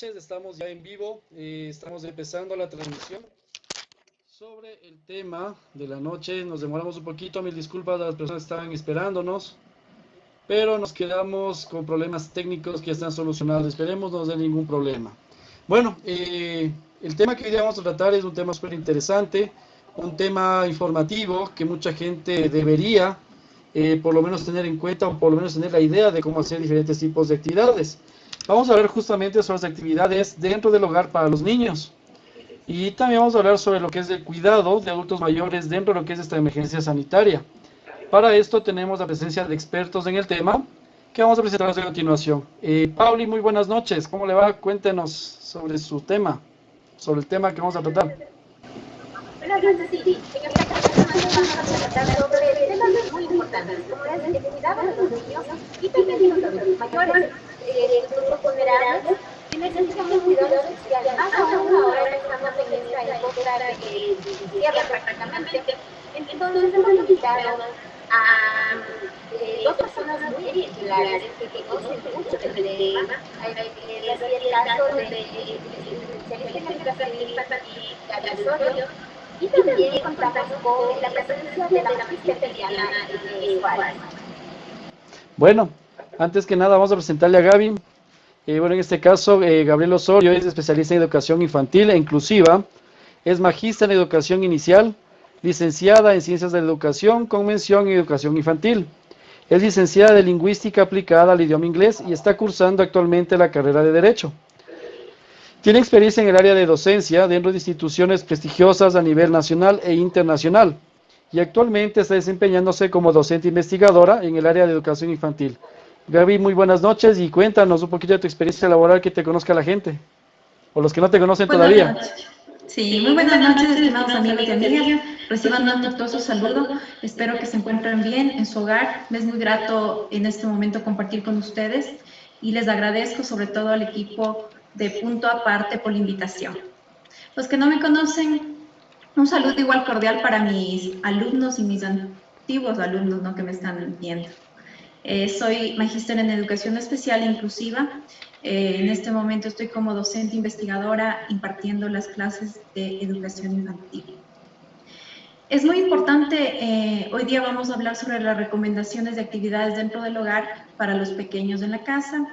noches, estamos ya en vivo, estamos empezando la transmisión sobre el tema de la noche. Nos demoramos un poquito, mil disculpas a las personas que estaban esperándonos, pero nos quedamos con problemas técnicos que ya están solucionados. Esperemos no nos den ningún problema. Bueno, el tema que hoy día vamos a tratar es un tema súper interesante, un tema informativo que mucha gente debería por lo menos tener en cuenta o por lo menos tener la idea de cómo hacer diferentes tipos de actividades. Vamos a ver justamente sobre las actividades dentro del hogar para los niños. Y también vamos a hablar sobre lo que es el cuidado de adultos mayores dentro de lo que es esta emergencia sanitaria. Para esto tenemos la presencia de expertos en el tema que vamos a presentarnos a continuación. Pauli, muy buenas noches. ¿Cómo le va? Cuéntenos sobre su tema, sobre el tema que vamos a tratar. Buenas noches, sí. En esta ocasión vamos a tratar sobre temas muy importantes, como es el cuidado de los niños y también de los adultos mayores, grupos vulnerables que necesitan un cuidado especial, más aún ahora que estamos en esta época de cierre prácticamente. Entonces hemos invitado a dos personas muy ejemplares que conocen mucho del tema. Es así el caso de especialista en educación infantil, Gaby Osorio, y también contamos con la presencia de la magíster Teliana Suárez. Bueno, antes que nada vamos a presentarle a Gaby. Bueno, en este caso, Gabriel Osorio es especialista en educación infantil e inclusiva, es magíster en educación inicial, licenciada en ciencias de la educación con mención en educación infantil. Es licenciada de lingüística aplicada al idioma inglés y está cursando actualmente la carrera de Derecho. Tiene experiencia en el área de docencia dentro de instituciones prestigiosas a nivel nacional e internacional y actualmente está desempeñándose como docente investigadora en el área de educación infantil. Gaby, muy buenas noches y cuéntanos un poquito de tu experiencia laboral, que te conozca la gente, o los que no te conocen todavía. Sí, muy buenas noches, estimados amigos y amigas. Reciban un afectuoso saludo. Espero que se encuentren bien en su hogar. Me es muy grato en este momento compartir con ustedes y les agradezco sobre todo al equipo de Punto Aparte por la invitación. Los que no me conocen, un saludo igual cordial para mis alumnos y mis antiguos alumnos, ¿no?, que me están viendo. Soy magíster en educación especial e inclusiva. En este momento estoy como docente investigadora impartiendo las clases de educación infantil. Es muy importante, hoy día vamos a hablar sobre las recomendaciones de actividades dentro del hogar para los pequeños en la casa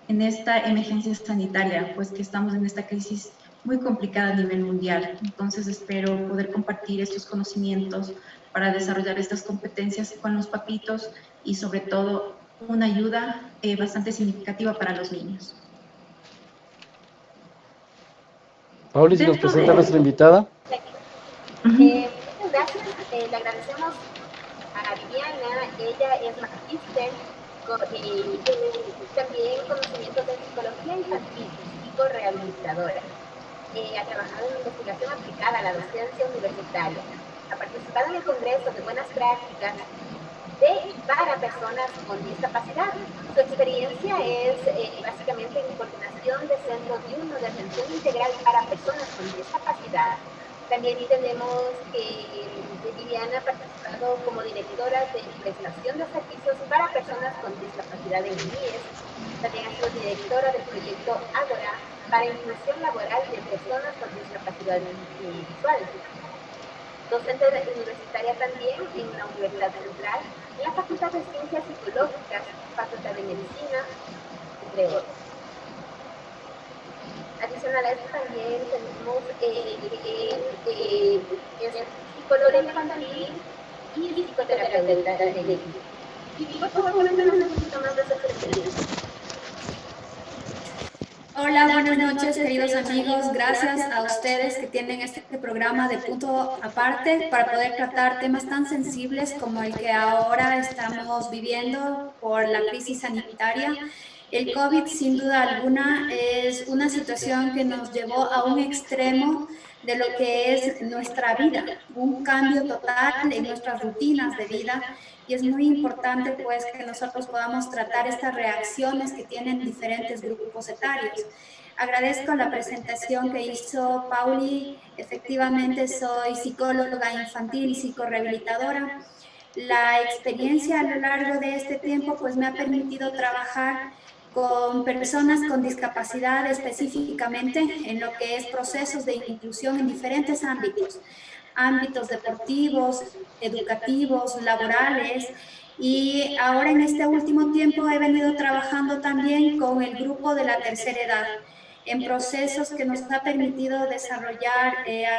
en esta emergencia sanitaria, pues que estamos en esta crisis muy complicada a nivel mundial. Entonces espero poder compartir estos conocimientos para desarrollar estas competencias con los papitos y sobre todo una ayuda bastante significativa para los niños. Pauli, si nos presenta a nuestra invitada. Muchas gracias, le agradecemos a Viviana. Ella es magíster y también conocimientos de psicología infantil, psicorehabilitadora. Ha trabajado en investigación aplicada a la docencia universitaria. Ha participado en el Congreso de Buenas Prácticas de y para personas con discapacidad. Su experiencia es básicamente en coordinación de centros diurnos de atención integral para personas con discapacidad. También tenemos que Viviana ha participado como directora de prestación de servicios para personas con discapacidad en el IES. También ha sido directora del proyecto Ágora para inclusión laboral de personas con discapacidad visual. Docente universitaria también en la Universidad Central, en la Facultad de Ciencias Psicológicas, Facultad de Medicina, entre otros. Adicional a esto también tenemos psicóloga infantil y psicoterapeuta de niños. Y por favor, cuéntanos un poquito más de su experiencia. Hola, buenas noches, queridos amigos. Gracias a ustedes que tienen este programa de Punto Aparte para poder tratar temas tan sensibles como el que ahora estamos viviendo por la crisis sanitaria. El COVID, sin duda alguna, es una situación que nos llevó a un extremo de lo que es nuestra vida, un cambio total en nuestras rutinas de vida, y es muy importante pues que nosotros podamos tratar estas reacciones que tienen diferentes grupos etarios. Agradezco la presentación que hizo Pauli. Efectivamente soy psicóloga infantil y psicorehabilitadora. La experiencia a lo largo de este tiempo pues me ha permitido trabajar con personas con discapacidad específicamente en lo que es procesos de inclusión en diferentes ámbitos, ámbitos deportivos, educativos, laborales, y ahora en este último tiempo he venido trabajando también con el grupo de la tercera edad en procesos que nos ha permitido desarrollar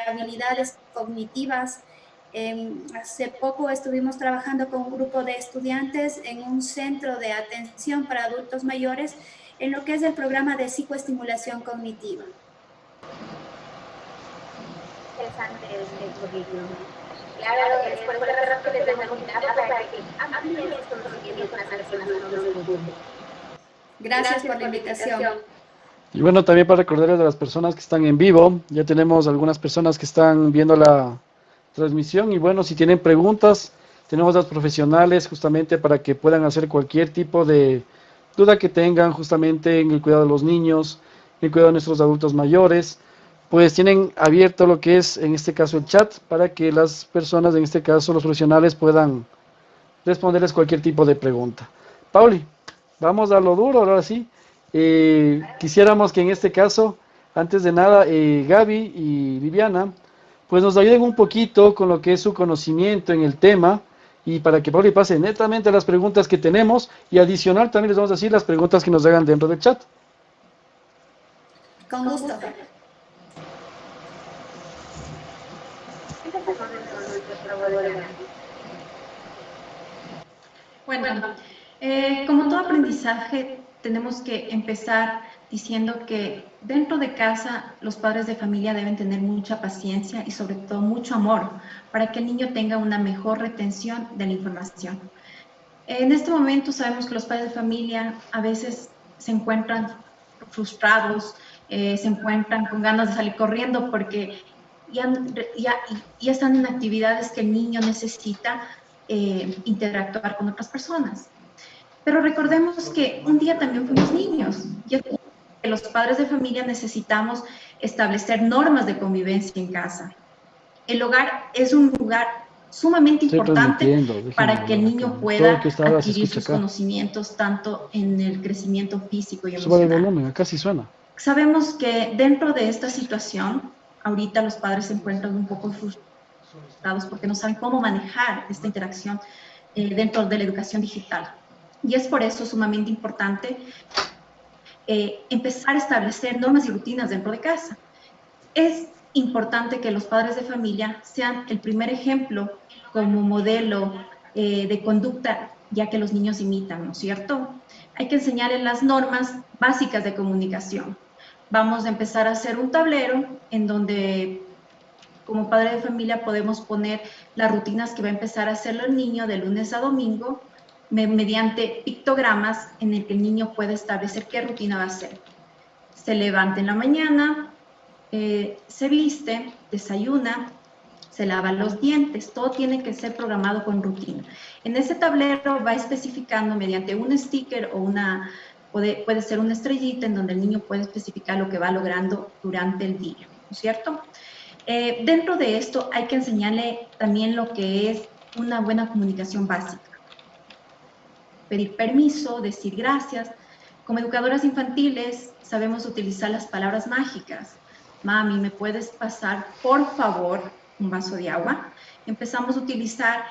habilidades cognitivas. Hace poco estuvimos trabajando con un grupo de estudiantes en un centro de atención para adultos mayores en lo que es el programa de psicoestimulación cognitiva. Interesante el currículum. Claro, es por esa razón que les damos invitado para que amplíen sus conocimientos con las personas que nos escuchen. Gracias por la invitación. Y bueno, también para recordarles a las personas que están en vivo, ya tenemos algunas personas que están viendo la transmisión y bueno, si tienen preguntas, tenemos a los profesionales justamente para que puedan hacer cualquier tipo de duda que tengan justamente en el cuidado de los niños, en el cuidado de nuestros adultos mayores, pues tienen abierto lo que es en este caso el chat para que las personas, en este caso los profesionales, puedan responderles cualquier tipo de pregunta. Pauli, vamos a lo duro ahora sí. Quisiéramos que en este caso, antes de nada, Gaby y Viviana, pues nos ayuden un poquito con lo que es su conocimiento en el tema y para que Pauli pase netamente a las preguntas que tenemos y adicional también les vamos a decir las preguntas que nos hagan dentro del chat. Con gusto. Bueno, como todo aprendizaje, tenemos que empezar diciendo que dentro de casa los padres de familia deben tener mucha paciencia y sobre todo mucho amor para que el niño tenga una mejor retención de la información. En este momento sabemos que los padres de familia a veces se encuentran frustrados, se encuentran con ganas de salir corriendo porque ya están en actividades que el niño necesita interactuar con otras personas. Pero recordemos que un día también fuimos niños y que los padres de familia necesitamos establecer normas de convivencia en casa. El hogar es un lugar sumamente importante para que el niño pueda adquirir sus conocimientos tanto en el crecimiento físico y emocional. Sube el volumen, acá sí suena. Sabemos que dentro de esta situación, ahorita los padres se encuentran un poco frustrados porque no saben cómo manejar esta interacción dentro de la educación digital. Y es por eso sumamente importante empezar a establecer normas y rutinas dentro de casa. Es importante que los padres de familia sean el primer ejemplo como modelo de conducta, ya que los niños imitan, ¿no es cierto? Hay que enseñarles las normas básicas de comunicación. Vamos a empezar a hacer un tablero en donde como padre de familia podemos poner las rutinas que va a empezar a hacer el niño de lunes a domingo mediante pictogramas en el que el niño puede establecer qué rutina va a hacer. Se levanta en la mañana, se viste, desayuna, se lava los dientes, todo tiene que ser programado con rutina. En ese tablero va especificando mediante un sticker o puede ser una estrellita en donde el niño puede especificar lo que va logrando durante el día, ¿no es cierto? Dentro de esto hay que enseñarle también lo que es una buena comunicación básica. Pedir permiso, decir gracias. Como educadoras infantiles sabemos utilizar las palabras mágicas. Mami, ¿me puedes pasar, por favor, un vaso de agua? Empezamos a utilizar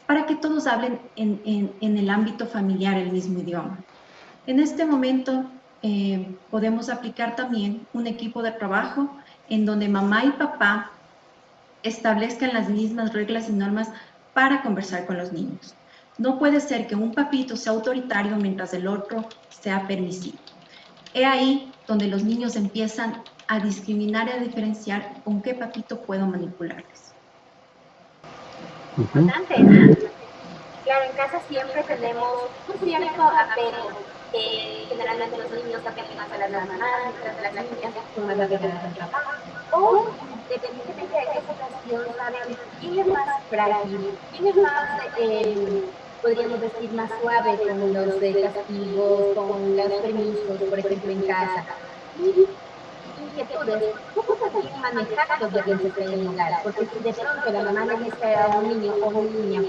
para que todos hablen en el ámbito familiar el mismo idioma. En este momento podemos aplicar también un equipo de trabajo en donde mamá y papá establezcan las mismas reglas y normas para conversar con los niños. No puede ser que un papito sea autoritario mientras el otro sea permisivo. Es ahí donde los niños empiezan a discriminar y a diferenciar con qué papito puedo manipularles. Importante. Claro, en casa siempre tenemos un cierto apego. Generalmente los niños apegan más a las mamás, mientras las niñas son más apegadas al papá. O, dependientemente de qué situación, saben quién es más frágil, quién es más, podríamos decir, más suave con los castigos, con los permisos, por ejemplo, en casa. Inquietudes, ¿cómo también manejar los berrinches en el hogar? Porque si de pronto la mamá le dice a un niño o una niña,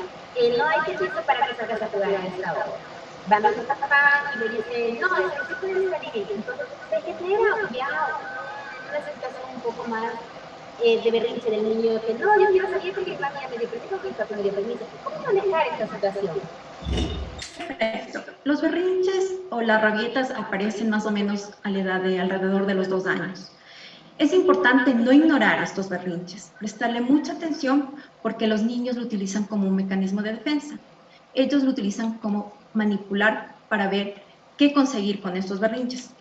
no hay permiso para que salgas a jugar a esta hora. van a su papá y le dicen, no, es que puede salir. Entonces se genera ya una situación un poco más de berrinche del niño, que no, yo quiero salir porque mi mamá ya me dio permiso, mi papá me dio permiso. ¿Cómo manejar esta situación? Perfecto. Los berrinches o las rabietas aparecen más o menos a la edad de alrededor de los 2 años. Es importante no ignorar estos berrinches, prestarle mucha atención porque los niños lo utilizan como un mecanismo de defensa. Ellos lo utilizan como manipular para ver qué conseguir con estos berrinches,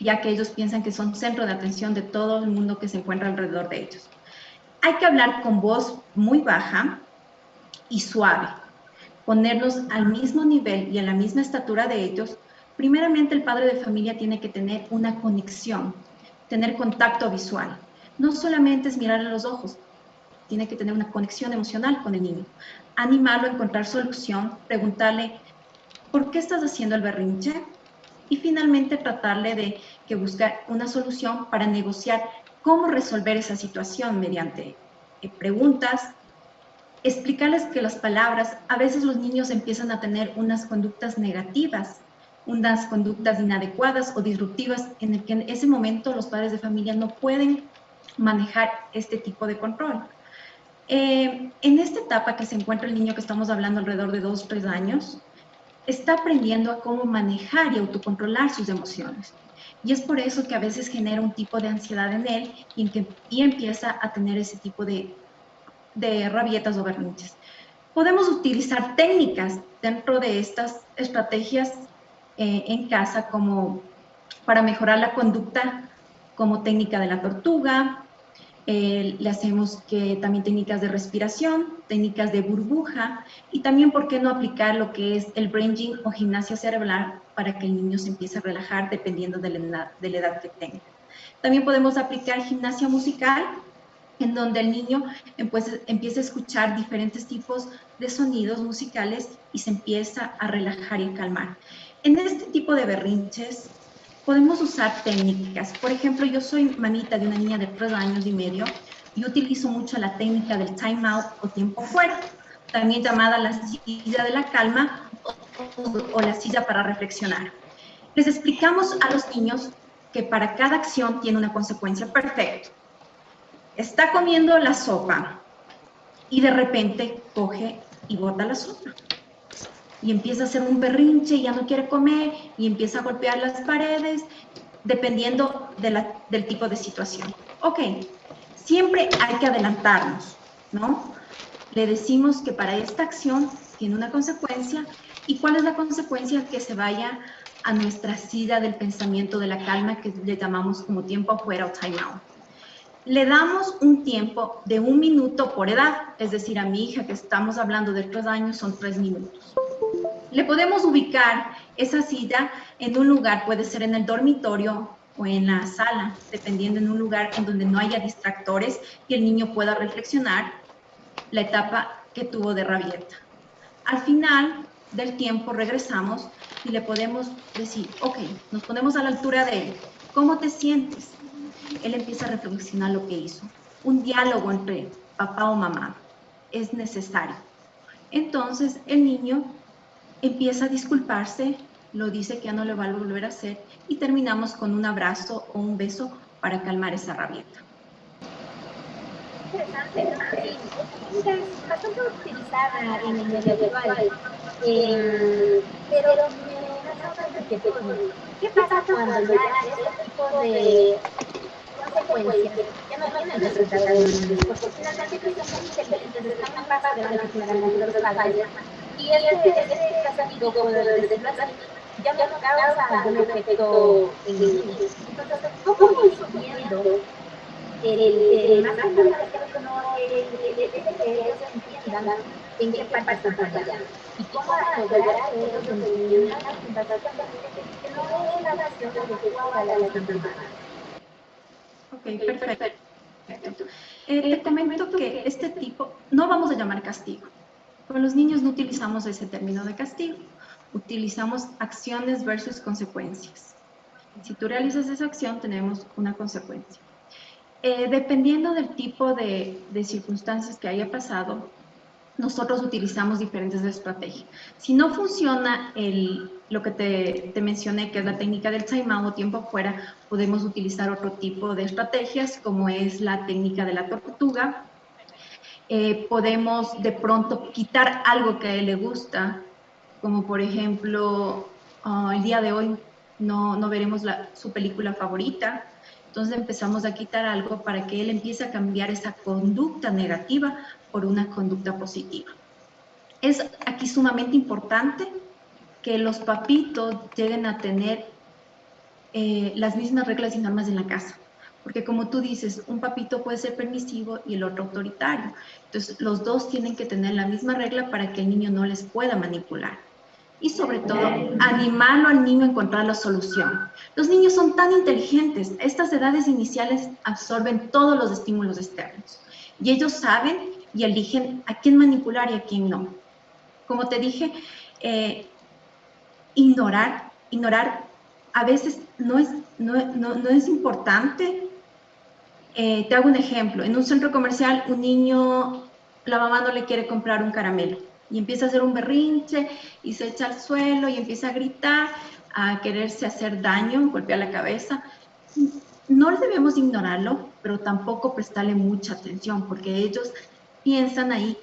ya que ellos piensan que son centro de atención de todo el mundo que se encuentra alrededor de ellos. Hay que hablar con voz muy baja y suave, ponerlos al mismo nivel y a la misma estatura de ellos. Primeramente, el padre de familia tiene que tener una conexión, tener contacto visual. No solamente es mirar a los ojos, tiene que tener una conexión emocional con el niño. Animarlo a encontrar solución, preguntarle, ¿por qué estás haciendo el berrinche? Y finalmente tratarle de que buscar una solución para negociar cómo resolver esa situación mediante preguntas, explicarles que las palabras, a veces los niños empiezan a tener unas conductas negativas, unas conductas inadecuadas o disruptivas en el que en ese momento los padres de familia no pueden manejar este tipo de control. En esta etapa que se encuentra el niño que estamos hablando alrededor de 2 o 3 años, está aprendiendo a cómo manejar y autocontrolar sus emociones. Y es por eso que a veces genera un tipo de ansiedad en él y empieza a tener ese tipo de rabietas o berrinches. Podemos utilizar técnicas dentro de estas estrategias en casa como para mejorar la conducta, como técnica de la tortuga, le hacemos que también técnicas de respiración, técnicas de burbuja y también, ¿por qué no aplicar lo que es el brain gym o gimnasia cerebral para que el niño se empiece a relajar dependiendo de la edad que tenga? También podemos aplicar gimnasia musical, en donde el niño empieza a escuchar diferentes tipos de sonidos musicales y se empieza a relajar y a calmar. En este tipo de berrinches podemos usar técnicas. Por ejemplo, yo soy mamita de una niña de 3 años y medio y utilizo mucho la técnica del time out o tiempo fuera, también llamada la silla de la calma o la silla para reflexionar. Les explicamos a los niños que para cada acción tiene una consecuencia. Perfecto. Está comiendo la sopa y de repente coge y bota la sopa. Y empieza a hacer un berrinche y ya no quiere comer y empieza a golpear las paredes, dependiendo del tipo de situación. Ok, siempre hay que adelantarnos, ¿no? Le decimos que para esta acción tiene una consecuencia. ¿Y cuál es la consecuencia? Que se vaya a nuestra silla del pensamiento de la calma, que le llamamos como tiempo afuera o time out. Le damos un tiempo de 1 minuto por edad, es decir, a mi hija que estamos hablando de 3 años son 3 minutos. Le podemos ubicar esa silla en un lugar, puede ser en el dormitorio o en la sala, dependiendo en un lugar en donde no haya distractores y el niño pueda reflexionar la etapa que tuvo de rabieta. Al final del tiempo regresamos y le podemos decir, ok, nos ponemos a la altura de él. ¿Cómo te sientes? Él empieza a reflexionar lo que hizo. Un diálogo entre papá o mamá es necesario. Entonces el niño empieza a disculparse, lo dice que ya no le va a volver a hacer y terminamos con un abrazo o un beso para calmar esa rabieta. Interesante, ¿no? Sí, es bastante utilizada en el medio virtual. Pero me causa una inquietud. ¿Qué pasa cuando ya este tipo de consecuencias ya no tienen resultado de los porque finalmente estos son inteligentes, están más adelante generalmente los padres? Y este castigo, por decirlo así, ya no causa algún efecto en el niño. Entonces, ¿cómo ir subiendo más allá de que ellos entiendan en qué parte están fallando? ¿Y cómo lograr que ellos entiendan que no es la acción adecuada a la que están tomando? Ok, perfecto. Te comento que este tipo, no vamos a llamar castigo. Con los niños no utilizamos ese término de castigo. Utilizamos acciones versus consecuencias. Si tú realizas esa acción, tenemos una consecuencia. Dependiendo del tipo de circunstancias que haya pasado, nosotros utilizamos diferentes estrategias. Si no funciona lo que te mencioné, que es la técnica del timeout o tiempo afuera, podemos utilizar otro tipo de estrategias, como es la técnica de la tortuga. Podemos de pronto quitar algo que a él le gusta, como por ejemplo, el día de hoy no veremos su película favorita. Entonces empezamos a quitar algo para que él empiece a cambiar esa conducta negativa por una conducta positiva. Es aquí sumamente importante que los papitos lleguen a tener las mismas reglas y normas en la casa. Porque como tú dices, un papito puede ser permisivo y el otro autoritario. Entonces, los dos tienen que tener la misma regla para que el niño no les pueda manipular. Y sobre todo, animarlo al niño a encontrar la solución. Los niños son tan inteligentes, estas edades iniciales absorben todos los estímulos externos. Y ellos saben y eligen a quién manipular y a quién no. Como te dije, ignorar a veces no es importante. Te hago un ejemplo. En un centro comercial, un niño, la mamá no le quiere comprar un caramelo y empieza a hacer un berrinche y se echa al suelo y empieza a gritar, a quererse hacer daño, golpear la cabeza. No debemos ignorarlo, pero tampoco prestarle mucha atención, porque ellos piensan ahí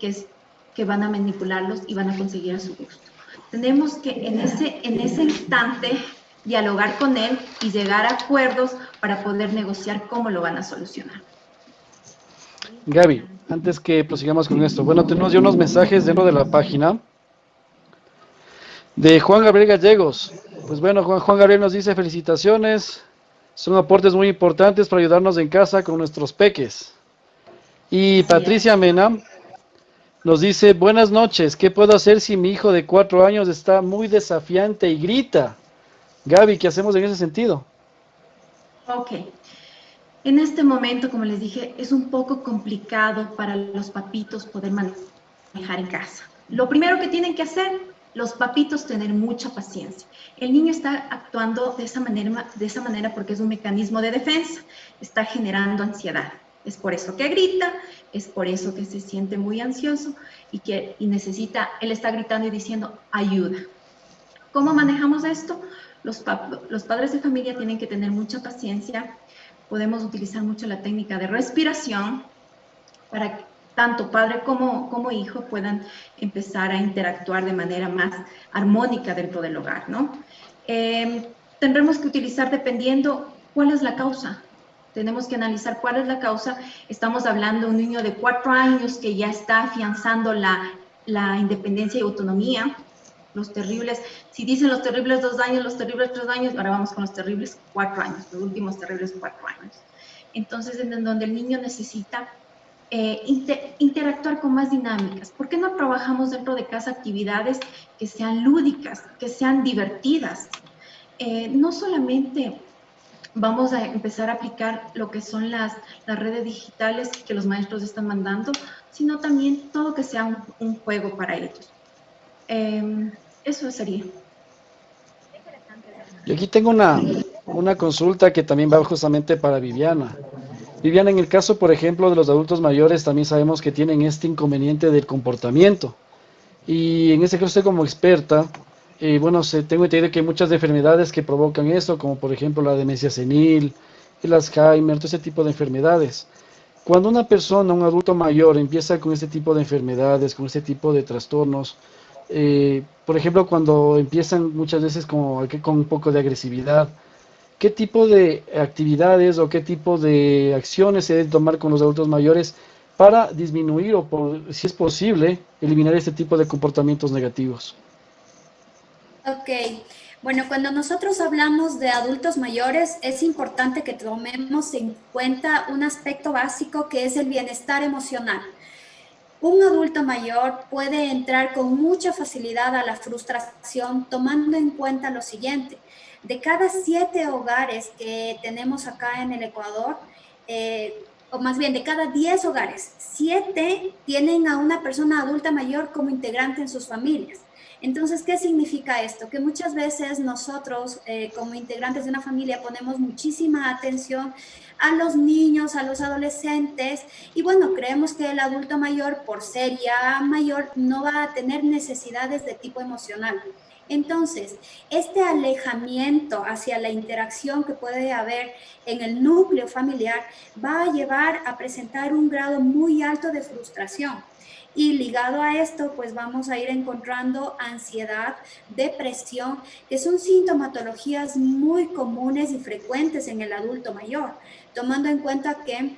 que van a manipularlos y van a conseguir a su gusto. Tenemos que en ese instante dialogar con él y llegar a acuerdos para poder negociar cómo lo van a solucionar. Gaby, antes que prosigamos con esto, bueno, tenemos ya unos mensajes dentro de la página de Juan Gabriel Gallegos. Pues bueno, Juan Gabriel nos dice felicitaciones, son aportes muy importantes para ayudarnos en casa con nuestros peques. Y Patricia Mena nos dice, buenas noches, ¿qué puedo hacer si mi hijo de 4 años está muy desafiante y grita? Gaby, ¿qué hacemos en ese sentido? Ok. En este momento, como les dije, es un poco complicado para los papitos poder manejar en casa. Lo primero que tienen que hacer, los papitos, tener mucha paciencia. El niño está actuando de esa manera porque es un mecanismo de defensa, está generando ansiedad. Es por eso que grita, es por eso que se siente muy ansioso y necesita, él está gritando y diciendo ayuda. ¿Cómo manejamos esto? Los padres de familia tienen que tener mucha paciencia. Podemos utilizar mucho la técnica de respiración para que tanto padre como hijo puedan empezar a interactuar de manera más armónica dentro del hogar, ¿no? Tendremos que utilizar dependiendo cuál es la causa. Tenemos que analizar cuál es la causa. Estamos hablando de un niño de 4 años que ya está afianzando la independencia y autonomía. Los terribles, si dicen los terribles 2 años, los terribles 3 años, ahora vamos con los terribles 4 años, los últimos terribles 4 años. Entonces, en donde el niño necesita interactuar con más dinámicas. ¿Por qué no trabajamos dentro de casa actividades que sean lúdicas, que sean divertidas? No solamente vamos a empezar a aplicar lo que son las redes digitales que los maestros están mandando, sino también todo que sea un juego para ellos. Eso sería. Yo aquí tengo una consulta que también va justamente para Viviana. Viviana, en el caso, por ejemplo, de los adultos mayores, también sabemos que tienen este inconveniente del comportamiento. Y en ese caso, usted como experta, bueno, tengo entendido que hay muchas enfermedades que provocan eso, como por ejemplo la demencia senil, el Alzheimer, todo ese tipo de enfermedades. Cuando una persona, un adulto mayor, empieza con este tipo de enfermedades, con este tipo de trastornos, por ejemplo, cuando empiezan muchas veces con un poco de agresividad, ¿qué tipo de actividades o qué tipo de acciones se deben tomar con los adultos mayores para disminuir o, si es posible, eliminar este tipo de comportamientos negativos? Ok, bueno, cuando nosotros hablamos de adultos mayores, es importante que tomemos en cuenta un aspecto básico que es el bienestar emocional. Un adulto mayor puede entrar con mucha facilidad a la frustración tomando en cuenta lo siguiente. De cada 7 hogares que tenemos acá en el Ecuador, o más bien de cada 10 hogares, 7 tienen a una persona adulta mayor como integrante en sus familias. Entonces, ¿qué significa esto? Que muchas veces nosotros, como integrantes de una familia, ponemos muchísima atención a los niños, a los adolescentes, y bueno, creemos que el adulto mayor, por ser ya mayor, no va a tener necesidades de tipo emocional. Entonces, este alejamiento hacia la interacción que puede haber en el núcleo familiar va a llevar a presentar un grado muy alto de frustración. Y ligado a esto, pues vamos a ir encontrando ansiedad, depresión, que son sintomatologías muy comunes y frecuentes en el adulto mayor, tomando en cuenta que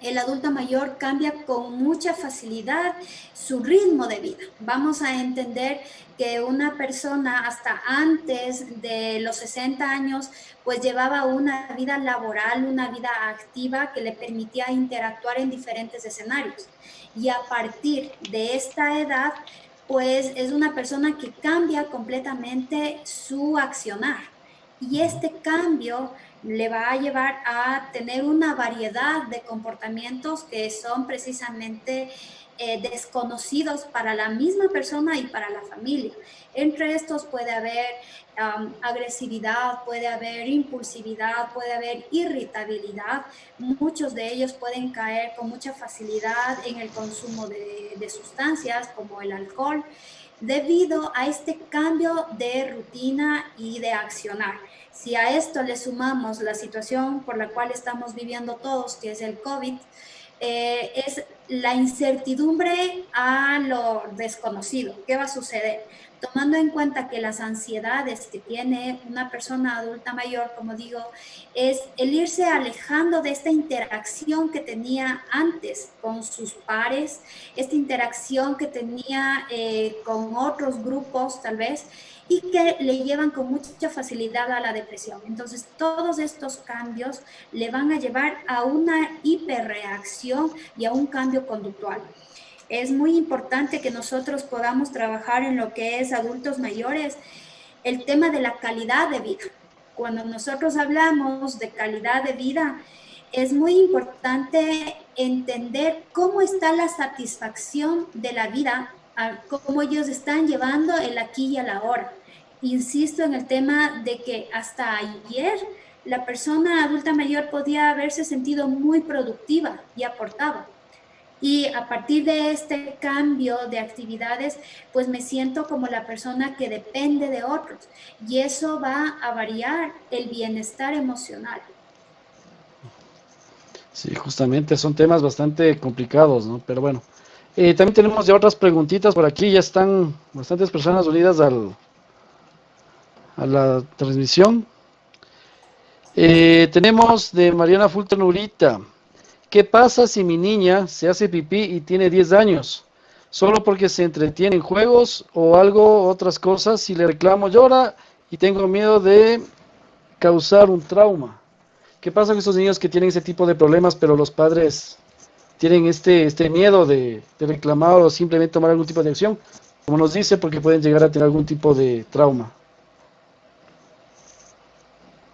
el adulto mayor cambia con mucha facilidad su ritmo de vida. Vamos a entender que una persona hasta antes de los 60 años pues llevaba una vida laboral, una vida activa que le permitía interactuar en diferentes escenarios. Y a partir de esta edad pues es una persona que cambia completamente su accionar. Y este cambio le va a llevar a tener una variedad de comportamientos que son precisamente desconocidos para la misma persona y para la familia. Entre estos puede haber agresividad, puede haber impulsividad, puede haber irritabilidad. Muchos de ellos pueden caer con mucha facilidad en el consumo de sustancias como el alcohol, debido a este cambio de rutina y de accionar. Si a esto le sumamos la situación por la cual estamos viviendo todos, que es el COVID, es la incertidumbre a lo desconocido. ¿Qué va a suceder? Tomando en cuenta que las ansiedades que tiene una persona adulta mayor, como digo, es el irse alejando de esta interacción que tenía antes con sus pares, esta interacción que tenía con otros grupos tal vez, y que le llevan con mucha facilidad a la depresión. Entonces, todos estos cambios le van a llevar a una hiperreacción y a un cambio conductual. Es muy importante que nosotros podamos trabajar en lo que es adultos mayores, el tema de la calidad de vida. Cuando nosotros hablamos de calidad de vida, es muy importante entender cómo está la satisfacción de la vida, cómo ellos están llevando el aquí y el ahora. Insisto en el tema de que hasta ayer la persona adulta mayor podía haberse sentido muy productiva y aportaba. Y a partir de este cambio de actividades, pues me siento como la persona que depende de otros. Y eso va a variar el bienestar emocional. Sí, justamente son temas bastante complicados, ¿no? Pero bueno, también tenemos ya otras preguntitas por aquí. Ya están bastantes personas unidas a la transmisión. Tenemos de Mariana Fulton Urita. ¿Qué pasa si mi niña se hace pipí y tiene 10 años? ¿Solo porque se entretiene en juegos o algo, otras cosas? Si le reclamo llora y tengo miedo de causar un trauma. ¿Qué pasa con estos niños que tienen ese tipo de problemas, pero los padres tienen este miedo de reclamar o simplemente tomar algún tipo de acción? Como nos dice, porque pueden llegar a tener algún tipo de trauma.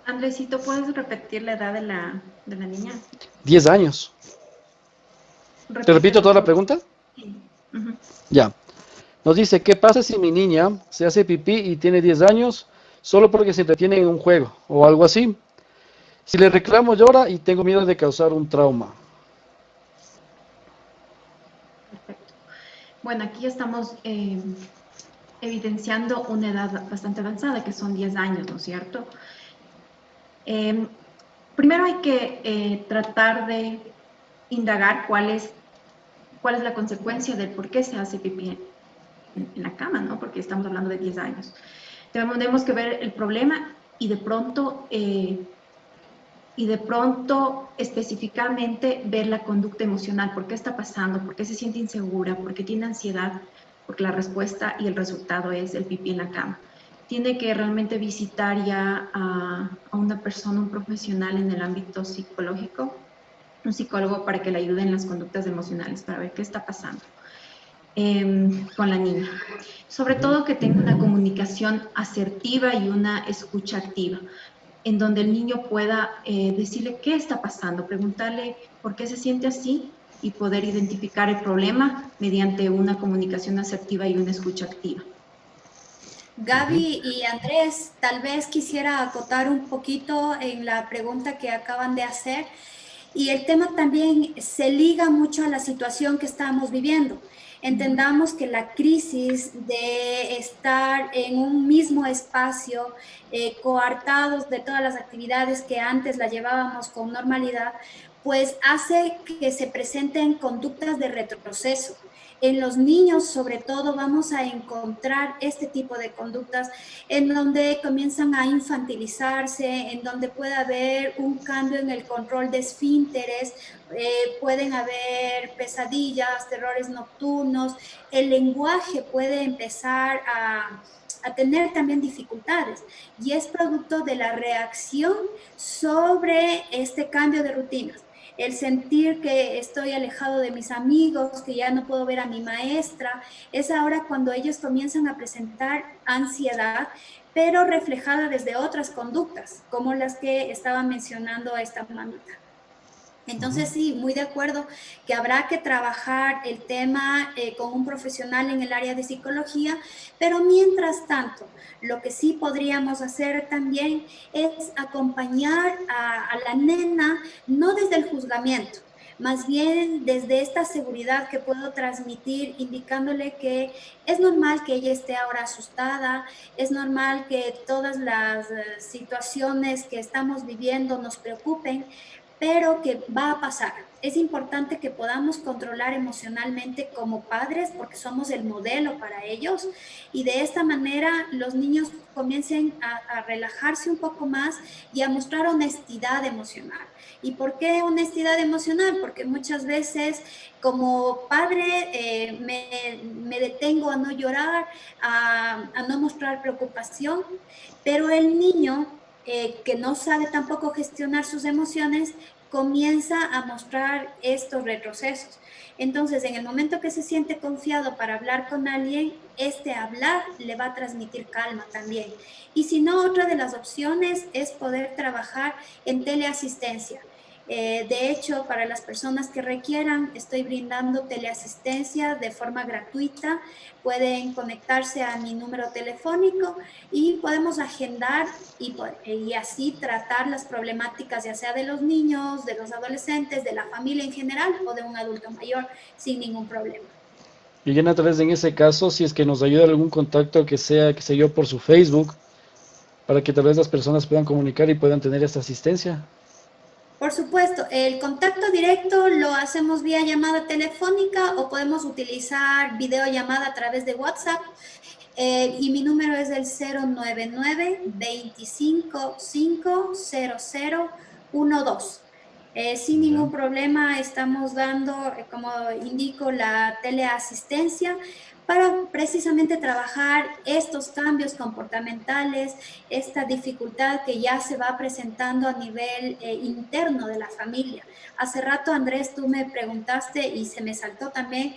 Andresito, ¿puedes repetir la edad de la niña? 10 años. ¿Te repito toda la pregunta? Sí. Uh-huh. Ya. Nos dice, ¿qué pasa si mi niña se hace pipí y tiene 10 años solo porque se entretiene en un juego o algo así? Si le reclamo llora y tengo miedo de causar un trauma. Perfecto. Bueno, aquí estamos evidenciando una edad bastante avanzada, que son 10 años, ¿no es cierto? Primero hay que tratar de indagar cuál es la consecuencia del por qué se hace pipí en la cama, ¿no? Porque estamos hablando de 10 años. Tenemos que ver el problema y de pronto específicamente ver la conducta emocional, por qué está pasando, por qué se siente insegura, por qué tiene ansiedad, porque la respuesta y el resultado es el pipí en la cama. Tiene que realmente visitar ya a una persona, un profesional en el ámbito psicológico, un psicólogo, para que le ayude en las conductas emocionales, para ver qué está pasando con la niña. Sobre todo que tenga una comunicación asertiva y una escucha activa, en donde el niño pueda decirle qué está pasando, preguntarle por qué se siente así y poder identificar el problema mediante una comunicación asertiva y una escucha activa. Gaby y Andrés, tal vez quisiera acotar un poquito en la pregunta que acaban de hacer. Y el tema también se liga mucho a la situación que estamos viviendo. Entendamos que la crisis de estar en un mismo espacio, coartados de todas las actividades que antes la llevábamos con normalidad, pues hace que se presenten conductas de retroceso. En los niños, sobre todo, vamos a encontrar este tipo de conductas en donde comienzan a infantilizarse, en donde puede haber un cambio en el control de esfínteres, pueden haber pesadillas, terrores nocturnos, el lenguaje puede empezar a tener también dificultades y es producto de la reacción sobre este cambio de rutinas. El sentir que estoy alejado de mis amigos, que ya no puedo ver a mi maestra, es ahora cuando ellos comienzan a presentar ansiedad, pero reflejada desde otras conductas, como las que estaba mencionando esta mamita. Entonces, sí, muy de acuerdo que habrá que trabajar el tema con un profesional en el área de psicología, pero mientras tanto, lo que sí podríamos hacer también es acompañar a la nena, no desde el juzgamiento, más bien desde esta seguridad que puedo transmitir, indicándole que es normal que ella esté ahora asustada, es normal que todas las situaciones que estamos viviendo nos preocupen, pero que va a pasar. Es importante que podamos controlar emocionalmente como padres porque somos el modelo para ellos y de esta manera los niños comiencen a relajarse un poco más y a mostrar honestidad emocional. ¿Y por qué honestidad emocional? Porque muchas veces como padre me detengo a no llorar, a no mostrar preocupación, pero el niño que no sabe tampoco gestionar sus emociones, comienza a mostrar estos retrocesos. Entonces, en el momento que se siente confiado para hablar con alguien, este hablar le va a transmitir calma también. Y si no, otra de las opciones es poder trabajar en teleasistencia. De hecho, para las personas que requieran, estoy brindando teleasistencia de forma gratuita. Pueden conectarse a mi número telefónico y podemos agendar y así tratar las problemáticas, ya sea de los niños, de los adolescentes, de la familia en general o de un adulto mayor, sin ningún problema. Y ya tal vez en ese caso, si es que nos ayuda algún contacto que sea, que sé yo, por su Facebook, para que tal vez las personas puedan comunicar y puedan tener esta asistencia. Por supuesto, el contacto directo lo hacemos vía llamada telefónica o podemos utilizar videollamada a través de WhatsApp. Y mi número es el 099-25-500-12. Sin ningún problema estamos dando, como indico, la teleasistencia para precisamente trabajar estos cambios comportamentales, esta dificultad que ya se va presentando a nivel interno de la familia. Hace rato, Andrés, tú me preguntaste y se me saltó también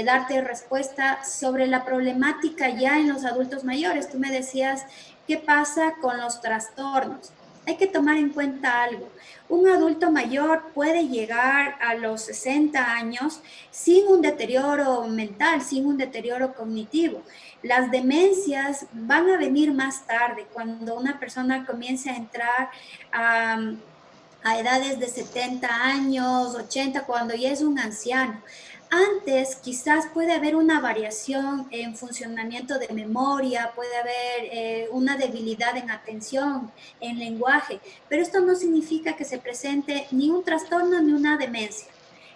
darte respuesta sobre la problemática ya en los adultos mayores. Tú me decías, ¿qué pasa con los trastornos? Hay que tomar en cuenta algo. Un adulto mayor puede llegar a los 60 años sin un deterioro mental, sin un deterioro cognitivo. Las demencias van a venir más tarde, cuando una persona comience a entrar a edades de 70 años, 80, cuando ya es un anciano. Antes quizás puede haber una variación en funcionamiento de memoria, puede haber una debilidad en atención, en lenguaje, pero esto no significa que se presente ni un trastorno ni una demencia.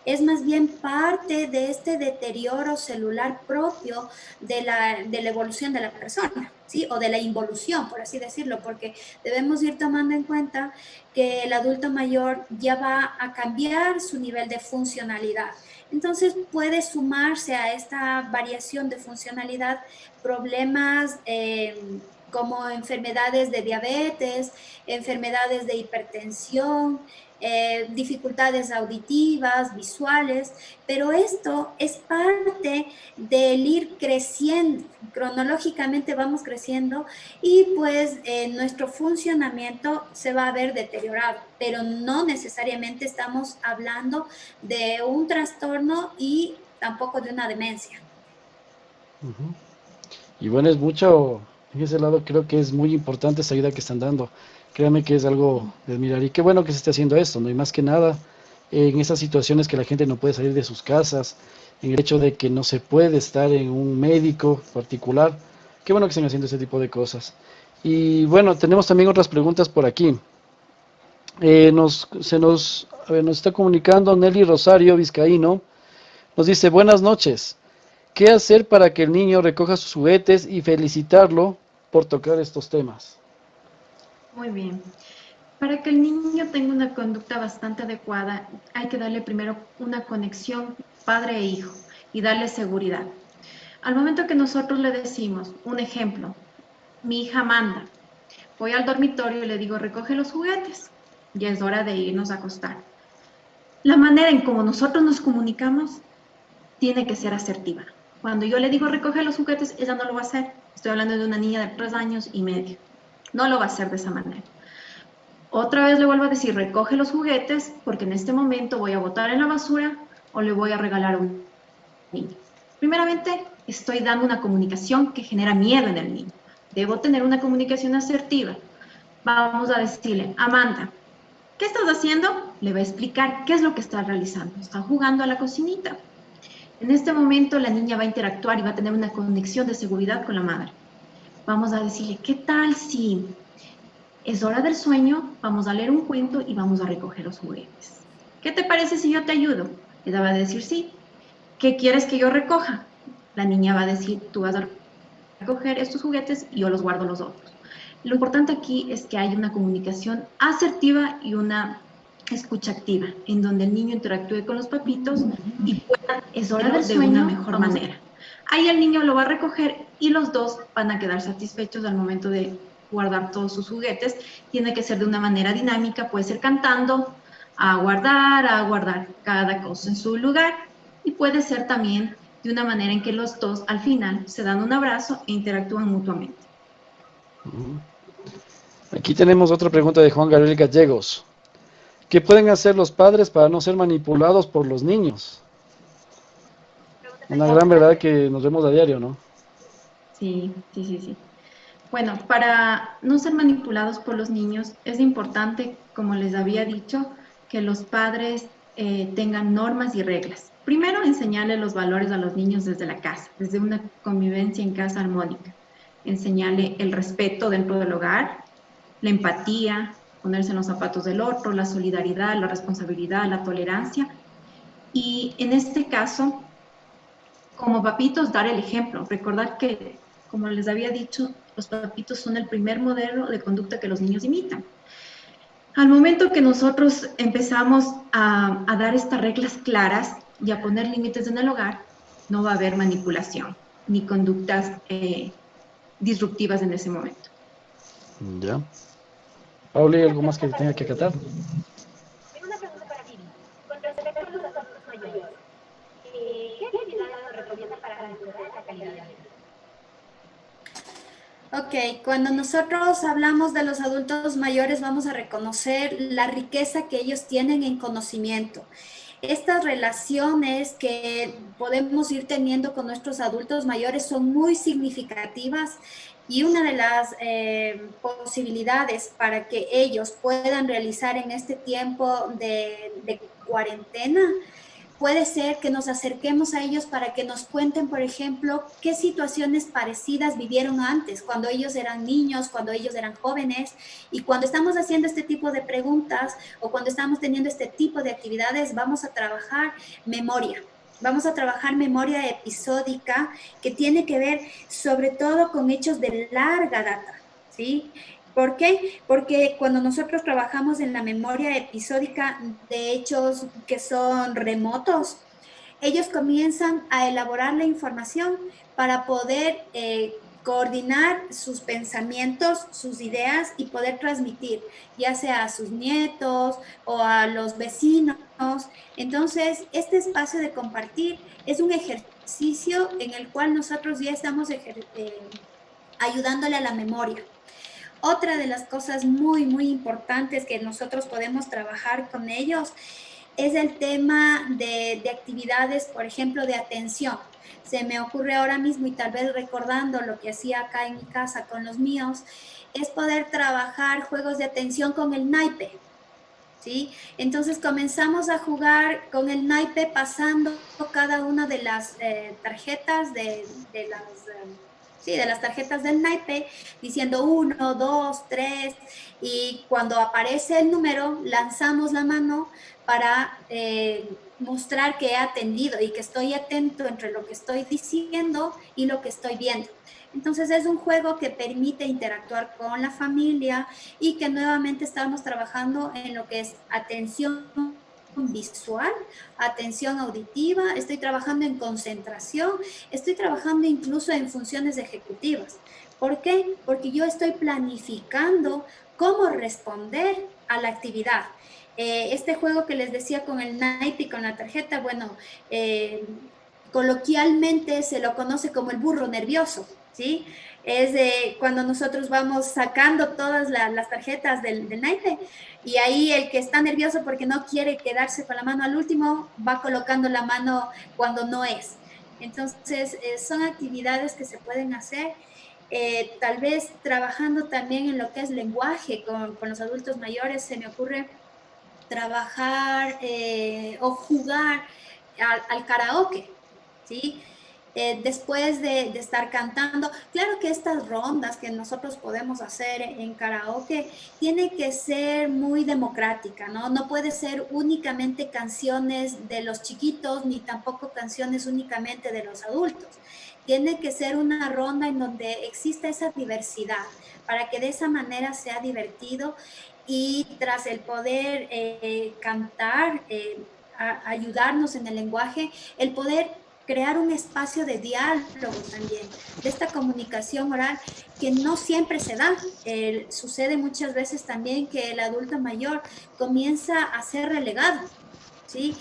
Es más bien parte de este deterioro celular propio de la evolución de la persona, ¿sí? O de la involución, por así decirlo, porque debemos ir tomando en cuenta que el adulto mayor ya va a cambiar su nivel de funcionalidad. Entonces puede sumarse a esta variación de funcionalidad problemas como enfermedades de diabetes, enfermedades de hipertensión, dificultades auditivas, visuales, pero esto es parte del ir creciendo, cronológicamente vamos creciendo y pues nuestro funcionamiento se va a ver deteriorado, pero no necesariamente estamos hablando de un trastorno y tampoco de una demencia. Y bueno, es mucho, En ese lado creo que es muy importante esa ayuda que están dando. Créame que es algo de admirar. Y qué bueno que se esté haciendo esto, ¿no? Y más que nada, en esas situaciones que la gente no puede salir de sus casas, en el hecho de que no se puede estar en un médico particular, qué bueno que estén haciendo ese tipo de cosas. Y bueno, tenemos también otras preguntas por aquí. A ver, nos está comunicando Nelly Rosario Vizcaíno. Nos dice, buenas noches. ¿Qué hacer para que el niño recoja sus juguetes y felicitarlo por tocar estos temas? Muy bien. Para que el niño tenga una conducta bastante adecuada, hay que darle primero una conexión padre e hijo y darle seguridad. Al momento que nosotros le decimos, un ejemplo, mi hija Amanda, voy al dormitorio y le digo, recoge los juguetes, ya es hora de irnos a acostar. La manera en cómo nosotros nos comunicamos tiene que ser asertiva. Cuando yo le digo recoge los juguetes, ella no lo va a hacer. Estoy hablando de una niña de 3 años y medio. No lo va a hacer de esa manera. Otra vez le vuelvo a decir, recoge los juguetes porque en este momento voy a botar en la basura o le voy a regalar a un niño. Primeramente, estoy dando una comunicación que genera miedo en el niño. Debo tener una comunicación asertiva. Vamos a decirle, Amanda, ¿qué estás haciendo? Le va a explicar qué es lo que está realizando. Está jugando a la cocinita. En este momento la niña va a interactuar y va a tener una conexión de seguridad con la madre. Vamos a decirle, ¿qué tal si es hora del sueño? Vamos a leer un cuento y vamos a recoger los juguetes. ¿Qué te parece si yo te ayudo? Ella va a decir sí. ¿Qué quieres que yo recoja? La niña va a decir, tú vas a recoger estos juguetes y yo los guardo los otros. Lo importante aquí es que haya una comunicación asertiva y una escucha activa, en donde el niño interactúe con los papitos y pueda hacerlo de una mejor manera. Ahí el niño lo va a recoger y los dos van a quedar satisfechos al momento de guardar todos sus juguetes. Tiene que ser de una manera dinámica, puede ser cantando, a guardar cada cosa en su lugar, y puede ser también de una manera en que los dos al final se dan un abrazo e interactúan mutuamente. Aquí tenemos otra pregunta de Juan Gabriel Gallegos. ¿Qué pueden hacer los padres para no ser manipulados por los niños? Una gran verdad que nos vemos a diario, ¿no? Sí. Bueno, para no ser manipulados por los niños es importante, como les había dicho, que los padres tengan normas y reglas. Primero, enseñarle los valores a los niños desde la casa, desde una convivencia en casa armónica. Enseñarle el respeto dentro del hogar, la empatía, ponerse en los zapatos del otro, la solidaridad, la responsabilidad, la tolerancia. Y en este caso, como papitos, dar el ejemplo. Recordar que, como les había dicho, los papitos son el primer modelo de conducta que los niños imitan. Al momento que nosotros empezamos a dar estas reglas claras y a poner límites en el hogar, no va a haber manipulación ni conductas disruptivas en ese momento. Ya. Pauli, ¿algo más que tenga que acatar? Tengo una pregunta para Vivi. Con respecto a los adultos mayores, ¿qué actividades recomiendan para mejorar la calidad de vida? Ok, cuando nosotros hablamos de los adultos mayores, vamos a reconocer la riqueza que ellos tienen en conocimiento. Estas relaciones que podemos ir teniendo con nuestros adultos mayores son muy significativas, y una de las posibilidades para que ellos puedan realizar en este tiempo de cuarentena puede ser que nos acerquemos a ellos para que nos cuenten, por ejemplo, qué situaciones parecidas vivieron antes, cuando ellos eran niños, cuando ellos eran jóvenes. Y cuando estamos haciendo este tipo de preguntas o cuando estamos teniendo este tipo de actividades, vamos a trabajar memoria. Vamos a trabajar memoria episódica, que tiene que ver sobre todo con hechos de larga data, ¿sí? ¿Por qué? Porque cuando nosotros trabajamos en la memoria episódica de hechos que son remotos, ellos comienzan a elaborar la información para poder coordinar sus pensamientos, sus ideas, y poder transmitir, ya sea a sus nietos o a los vecinos. Entonces, este espacio de compartir es un ejercicio en el cual nosotros ya estamos ayudándole a la memoria. Otra de las cosas muy, muy importantes que nosotros podemos trabajar con ellos es el tema de actividades, por ejemplo, de atención. Se me ocurre ahora mismo, y tal vez recordando lo que hacía acá en mi casa con los míos, es poder trabajar juegos de atención con el naipe, ¿sí? Entonces comenzamos a jugar con el naipe pasando cada una de las tarjetas de las tarjetas del naipe, diciendo 1, 2, 3, y cuando aparece el número, lanzamos la mano para mostrar que he atendido y que estoy atento entre lo que estoy diciendo y lo que estoy viendo. Entonces es un juego que permite interactuar con la familia y que nuevamente estamos trabajando en lo que es atención visual, atención auditiva, estoy trabajando en concentración, estoy trabajando incluso en funciones ejecutivas. ¿Por qué? Porque yo estoy planificando cómo responder a la actividad. Este juego que les decía con el naipe y con la tarjeta, bueno, coloquialmente se lo conoce como el burro nervioso, ¿sí? Es cuando nosotros vamos sacando todas las tarjetas del naipe, y ahí el que está nervioso porque no quiere quedarse con la mano al último, va colocando la mano cuando no es. Entonces, son actividades que se pueden hacer, tal vez trabajando también en lo que es lenguaje con los adultos mayores. Se me ocurre trabajar o jugar al karaoke, ¿sí? Después de estar cantando, claro que estas rondas que nosotros podemos hacer en karaoke tiene que ser muy democrática, ¿no? No puede ser únicamente canciones de los chiquitos, ni tampoco canciones únicamente de los adultos. Tiene que ser una ronda en donde exista esa diversidad, para que de esa manera sea divertido, y tras el poder cantar, ayudarnos en el lenguaje, el poder crear un espacio de diálogo también, de esta comunicación oral que no siempre se da. Sucede muchas veces también que el adulto mayor comienza a ser relegado, ¿sí?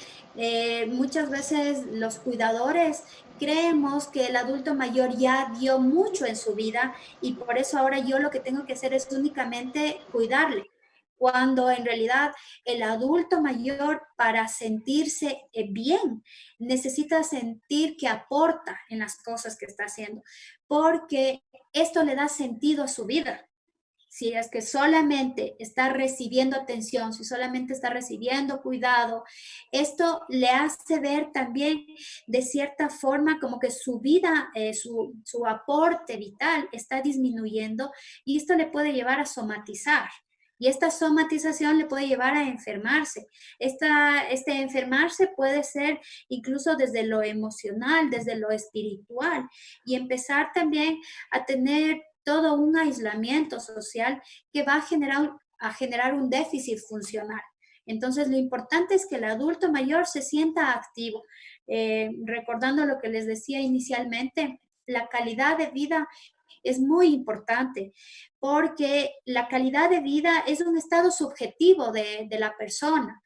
Muchas veces los cuidadores creemos que el adulto mayor ya dio mucho en su vida y por eso ahora yo lo que tengo que hacer es únicamente cuidarle, cuando en realidad el adulto mayor, para sentirse bien, necesita sentir que aporta en las cosas que está haciendo, porque esto le da sentido a su vida. Si es que solamente está recibiendo atención, si solamente está recibiendo cuidado, esto le hace ver también de cierta forma como que su vida, su aporte vital está disminuyendo, y esto le puede llevar a somatizar. Y esta somatización le puede llevar a enfermarse. Este enfermarse puede ser incluso desde lo emocional, desde lo espiritual, y empezar también a tener todo un aislamiento social que va a generar un déficit funcional. Entonces, lo importante es que el adulto mayor se sienta activo. Recordando lo que les decía inicialmente, la calidad de vida es muy importante, porque la calidad de vida es un estado subjetivo de la persona.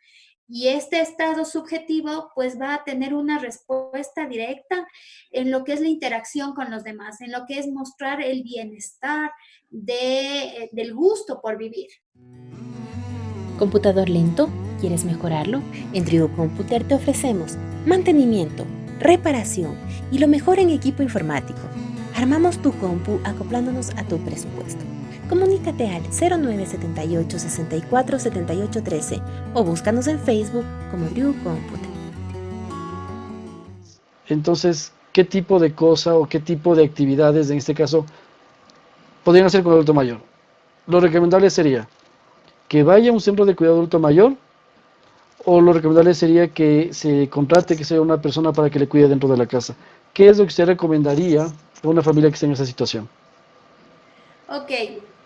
Y este estado subjetivo pues va a tener una respuesta directa en lo que es la interacción con los demás, en lo que es mostrar el bienestar del gusto por vivir. ¿Computador lento? ¿Quieres mejorarlo? En Trio Computer te ofrecemos mantenimiento, reparación y lo mejor en equipo informático. Armamos tu compu acoplándonos a tu presupuesto. Comunícate al 0978 64 78 13 o búscanos en Facebook como Drew Computer. Entonces, ¿qué tipo de cosa o qué tipo de actividades, en este caso, podrían hacer con el adulto mayor? Lo recomendable sería que vaya a un centro de cuidado adulto mayor, o lo recomendable sería que se contrate que sea una persona para que le cuide dentro de la casa. ¿Qué es lo que usted recomendaría a una familia que esté en esa situación? Ok,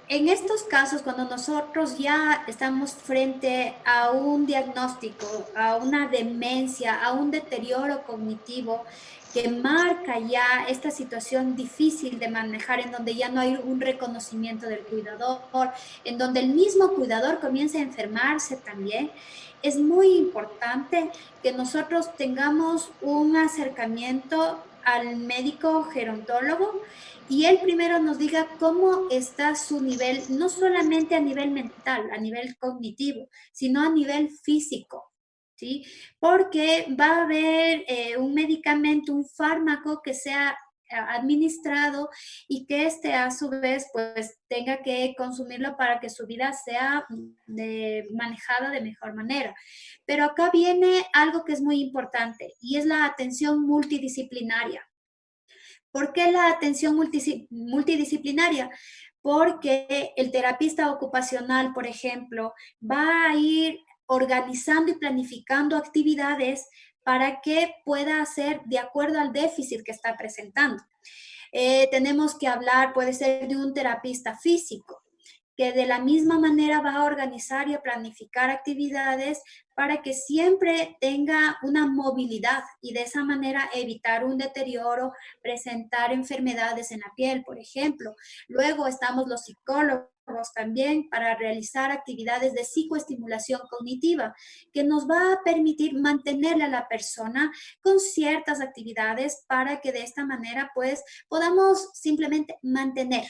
en estos casos, cuando nosotros ya estamos frente a un diagnóstico, a una demencia, a un deterioro cognitivo que marca ya esta situación difícil de manejar, en donde ya no hay un reconocimiento del cuidador, en donde el mismo cuidador comienza a enfermarse también, es muy importante que nosotros tengamos un acercamiento al médico gerontólogo, y él primero nos diga cómo está su nivel, no solamente a nivel mental, a nivel cognitivo, sino a nivel físico. ¿sí? Porque va a haber un medicamento, un fármaco que sea administrado y que este a su vez pues tenga que consumirlo para que su vida sea manejada de mejor manera. Pero acá viene algo que es muy importante y es la atención multidisciplinaria. ¿Por qué la atención multidisciplinaria? Porque el terapista ocupacional, por ejemplo, va a ir organizando y planificando actividades para que pueda hacer de acuerdo al déficit que está presentando. Tenemos que hablar, puede ser de un terapista físico, que de la misma manera va a organizar y a planificar actividades para que siempre tenga una movilidad y de esa manera evitar un deterioro, presentar enfermedades en la piel, por ejemplo. Luego estamos los psicólogos también para realizar actividades de psicoestimulación cognitiva que nos va a permitir mantenerle a la persona con ciertas actividades para que de esta manera pues podamos simplemente mantener.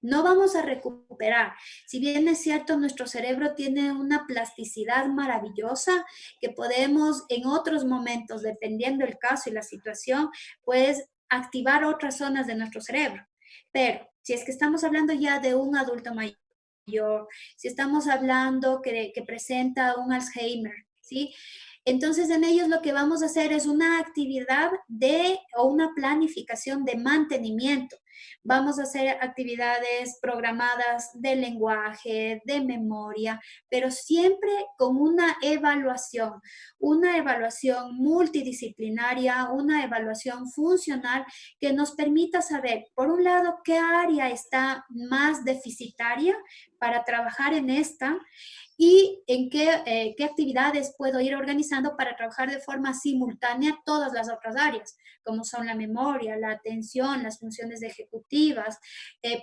No vamos a recuperar. Si bien es cierto, nuestro cerebro tiene una plasticidad maravillosa que podemos en otros momentos, dependiendo del caso y la situación, pues activar otras zonas de nuestro cerebro. Pero si es que estamos hablando ya de un adulto mayor, si estamos hablando que presenta un Alzheimer, ¿sí? Entonces, en ellos lo que vamos a hacer es una actividad o una planificación de mantenimiento. Vamos a hacer actividades programadas de lenguaje, de memoria, pero siempre con una evaluación multidisciplinaria, una evaluación funcional que nos permita saber, por un lado, qué área está más deficitaria para trabajar en esta y en qué actividades puedo ir organizando para trabajar de forma simultánea todas las otras áreas, como son la memoria, la atención, las funciones ejecutivas,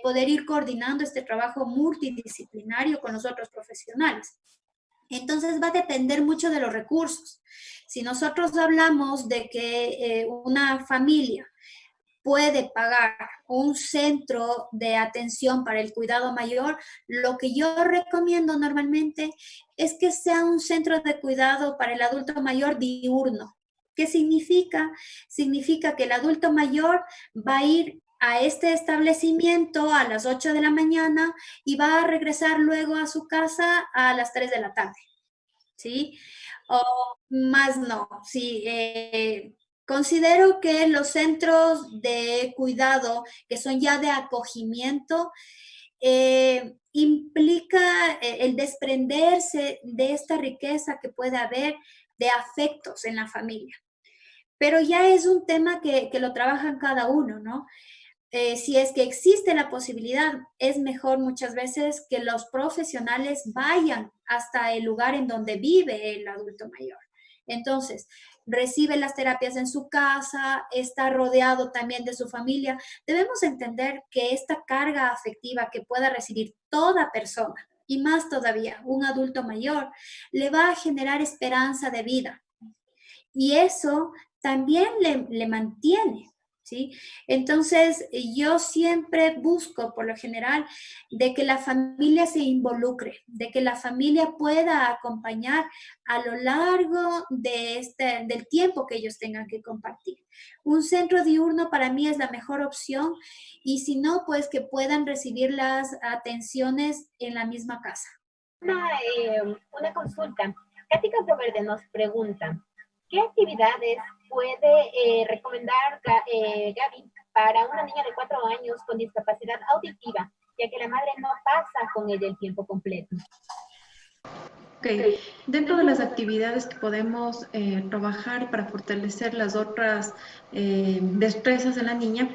poder ir coordinando este trabajo multidisciplinario con los otros profesionales. Entonces va a depender mucho de los recursos. Si nosotros hablamos de que una familia puede pagar un centro de atención para el cuidado mayor, lo que yo recomiendo normalmente es que sea un centro de cuidado para el adulto mayor diurno. ¿Qué significa? Significa que el adulto mayor va a ir a este establecimiento a las 8 de la mañana y va a regresar luego a su casa a las 3 de la tarde, ¿sí? O más no, sí, considero que los centros de cuidado, que son ya de acogimiento, implica el desprenderse de esta riqueza que puede haber de afectos en la familia. Pero ya es un tema que lo trabajan cada uno, ¿no? Si es que existe la posibilidad, es mejor muchas veces que los profesionales vayan hasta el lugar en donde vive el adulto mayor. Entonces, recibe las terapias en su casa, está rodeado también de su familia. Debemos entender que esta carga afectiva que pueda recibir toda persona, y más todavía un adulto mayor, le va a generar esperanza de vida. Y eso también le mantiene, ¿sí? Entonces, yo siempre busco, por lo general, de que la familia se involucre, de que la familia pueda acompañar a lo largo del tiempo que ellos tengan que compartir. Un centro diurno para mí es la mejor opción y si no, pues que puedan recibir las atenciones en la misma casa. Una consulta. Katy Verde nos pregunta, ¿qué actividades puede recomendar Gaby para una niña de 4 años con discapacidad auditiva, ya que la madre no pasa con ella el tiempo completo? Okay. Dentro de las actividades que podemos trabajar para fortalecer las otras destrezas de la niña,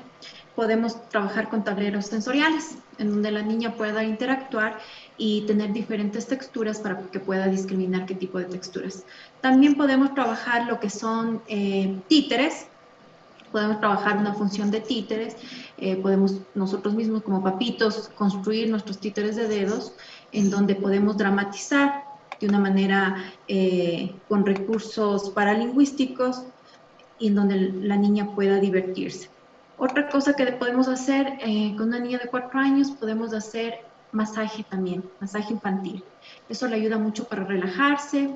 podemos trabajar con tableros sensoriales, en donde la niña pueda interactuar y tener diferentes texturas para que pueda discriminar qué tipo de texturas. También podemos trabajar lo que son títeres, podemos trabajar una función de títeres, podemos nosotros mismos como papitos construir nuestros títeres de dedos, en donde podemos dramatizar de una manera con recursos paralingüísticos y en donde la niña pueda divertirse. Otra cosa que podemos hacer con una niña de 4 años, podemos hacer masaje también, masaje infantil. Eso le ayuda mucho para relajarse,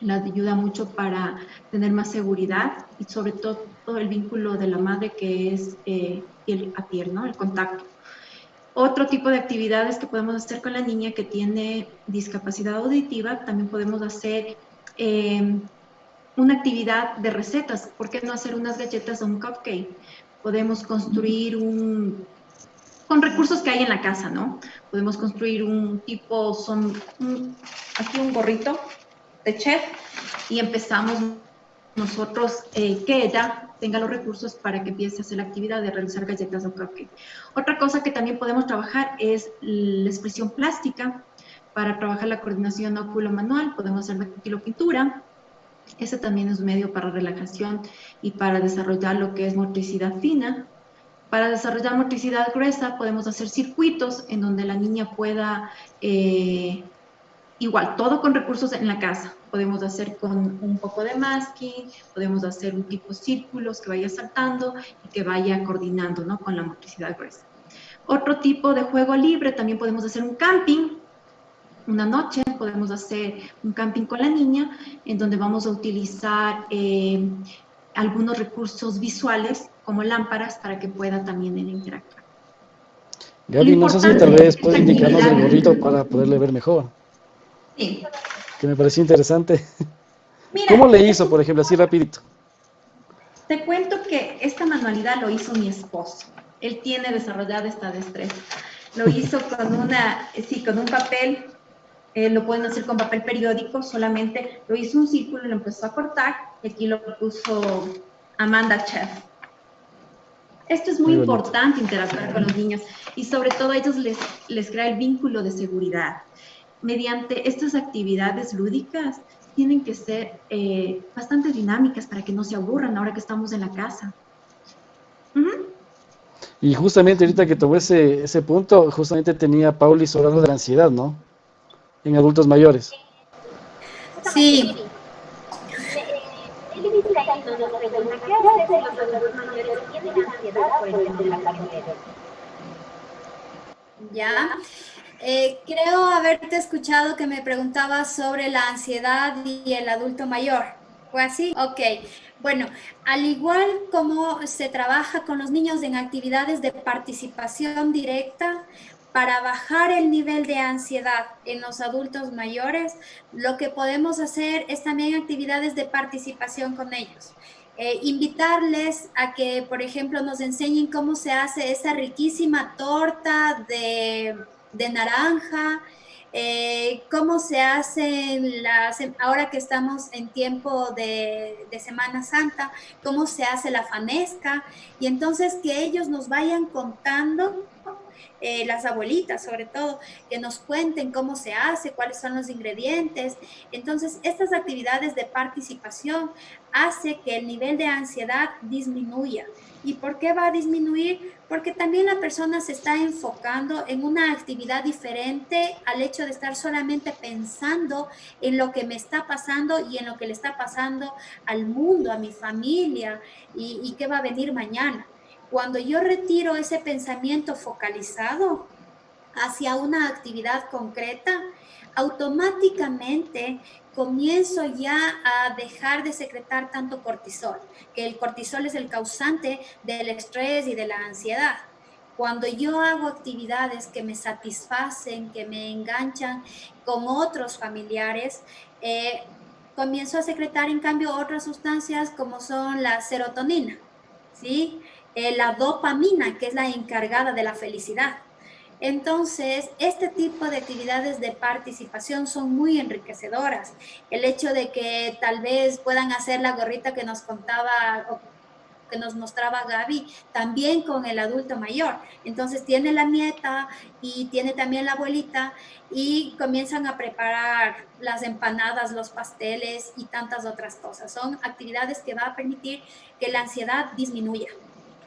la ayuda mucho para tener más seguridad y sobre todo el vínculo de la madre que es piel a piel, ¿no? El contacto. Otro tipo de actividades que podemos hacer con la niña que tiene discapacidad auditiva, también podemos hacer una actividad de recetas. ¿Por qué no hacer unas galletas o un cupcake? Podemos construir con recursos que hay en la casa, ¿no? Podemos construir un tipo, aquí un gorrito de chef y empezamos nosotros que ella tenga los recursos para que empiece a hacer la actividad de realizar galletas o cupcake. Otra cosa que también podemos trabajar es la expresión plástica. Para trabajar la coordinación óculo-manual podemos hacer dactilopintura. Ese también es un medio para relajación y para desarrollar lo que es motricidad fina. Para desarrollar motricidad gruesa podemos hacer circuitos en donde la niña pueda, igual, todo con recursos en la casa. Podemos hacer con un poco de masking, podemos hacer un tipo círculos que vaya saltando y que vaya coordinando, ¿no? Con la motricidad gruesa. Otro tipo de juego libre, también podemos hacer un camping. Una noche podemos hacer un camping con la niña en donde vamos a utilizar algunos recursos visuales como lámparas para que pueda también interactuar. Gaby, no sé si tal vez puede indicarnos el gorrito para poderle ver mejor. Sí. Que me pareció interesante. Mira, ¿Cómo le hizo, por ejemplo, así rapidito? Te cuento que esta manualidad lo hizo mi esposo. Él tiene desarrollada esta destreza. Lo hizo con un papel. Lo pueden hacer con papel periódico, solamente lo hizo un círculo, lo empezó a cortar y aquí lo puso Amanda Chef. Esto es muy importante, interactuar con los niños y sobre todo a ellos les crea el vínculo de seguridad. Mediante estas actividades lúdicas tienen que ser bastante dinámicas para que no se aburran ahora que estamos en la casa. Y justamente ahorita que tomó ese punto, justamente tenía Paulis hablando de la ansiedad, ¿no? En adultos mayores. Sí. Él dice ahí, nos pregunta, ¿qué haces si los adultos mayores tienen ansiedad por el tema de la carretera? Ya. Creo haberte escuchado que me preguntabas sobre la ansiedad y el adulto mayor. ¿Fue así? Ok. Bueno, al igual como se trabaja con los niños en actividades de participación directa, para bajar el nivel de ansiedad en los adultos mayores, lo que podemos hacer es también actividades de participación con ellos. Invitarles a que, por ejemplo, nos enseñen cómo se hace esa riquísima torta de naranja, cómo se hacen ahora que estamos en tiempo de Semana Santa, cómo se hace la fanesca, y entonces que ellos nos vayan contando, las abuelitas sobre todo, que nos cuenten cómo se hace, cuáles son los ingredientes. Entonces, estas actividades de participación hace que el nivel de ansiedad disminuya. ¿Y por qué va a disminuir? Porque también la persona se está enfocando en una actividad diferente al hecho de estar solamente pensando en lo que me está pasando y en lo que le está pasando al mundo, a mi familia y qué va a venir mañana. Cuando yo retiro ese pensamiento focalizado hacia una actividad concreta, automáticamente comienzo ya a dejar de secretar tanto cortisol, que el cortisol es el causante del estrés y de la ansiedad. Cuando yo hago actividades que me satisfacen, que me enganchan con otros familiares, comienzo a secretar en cambio otras sustancias como son la serotonina, ¿sí? La dopamina, que es la encargada de la felicidad. Entonces, este tipo de actividades de participación son muy enriquecedoras. El hecho de que tal vez puedan hacer la gorrita que nos contaba o que nos mostraba Gaby, también con el adulto mayor. Entonces, tiene la nieta y tiene también la abuelita y comienzan a preparar las empanadas, los pasteles y tantas otras cosas. Son actividades que va a permitir que la ansiedad disminuya.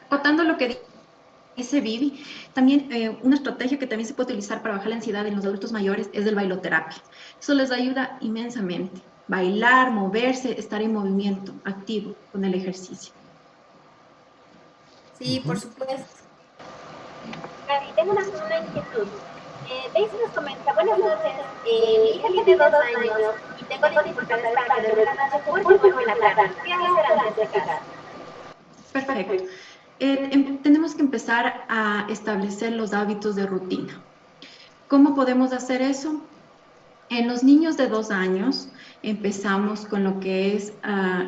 Acotando lo que dice Vivi, también una estrategia que también se puede utilizar para bajar la ansiedad en los adultos mayores es el bailoterapia. Eso les ayuda inmensamente. Bailar, moverse, estar en movimiento activo con el ejercicio. Sí, por supuesto. Gaby, tengo una inquietud. Daisy nos comenta, buenas noches, mi hija tiene 2 años y tengo dificultades para que duerma la noche porque duerme en la tarde. ¿Qué hacer antes de casa? Perfecto. Tenemos que empezar a establecer los hábitos de rutina. ¿Cómo podemos hacer eso? En los niños de 2 años empezamos con lo que es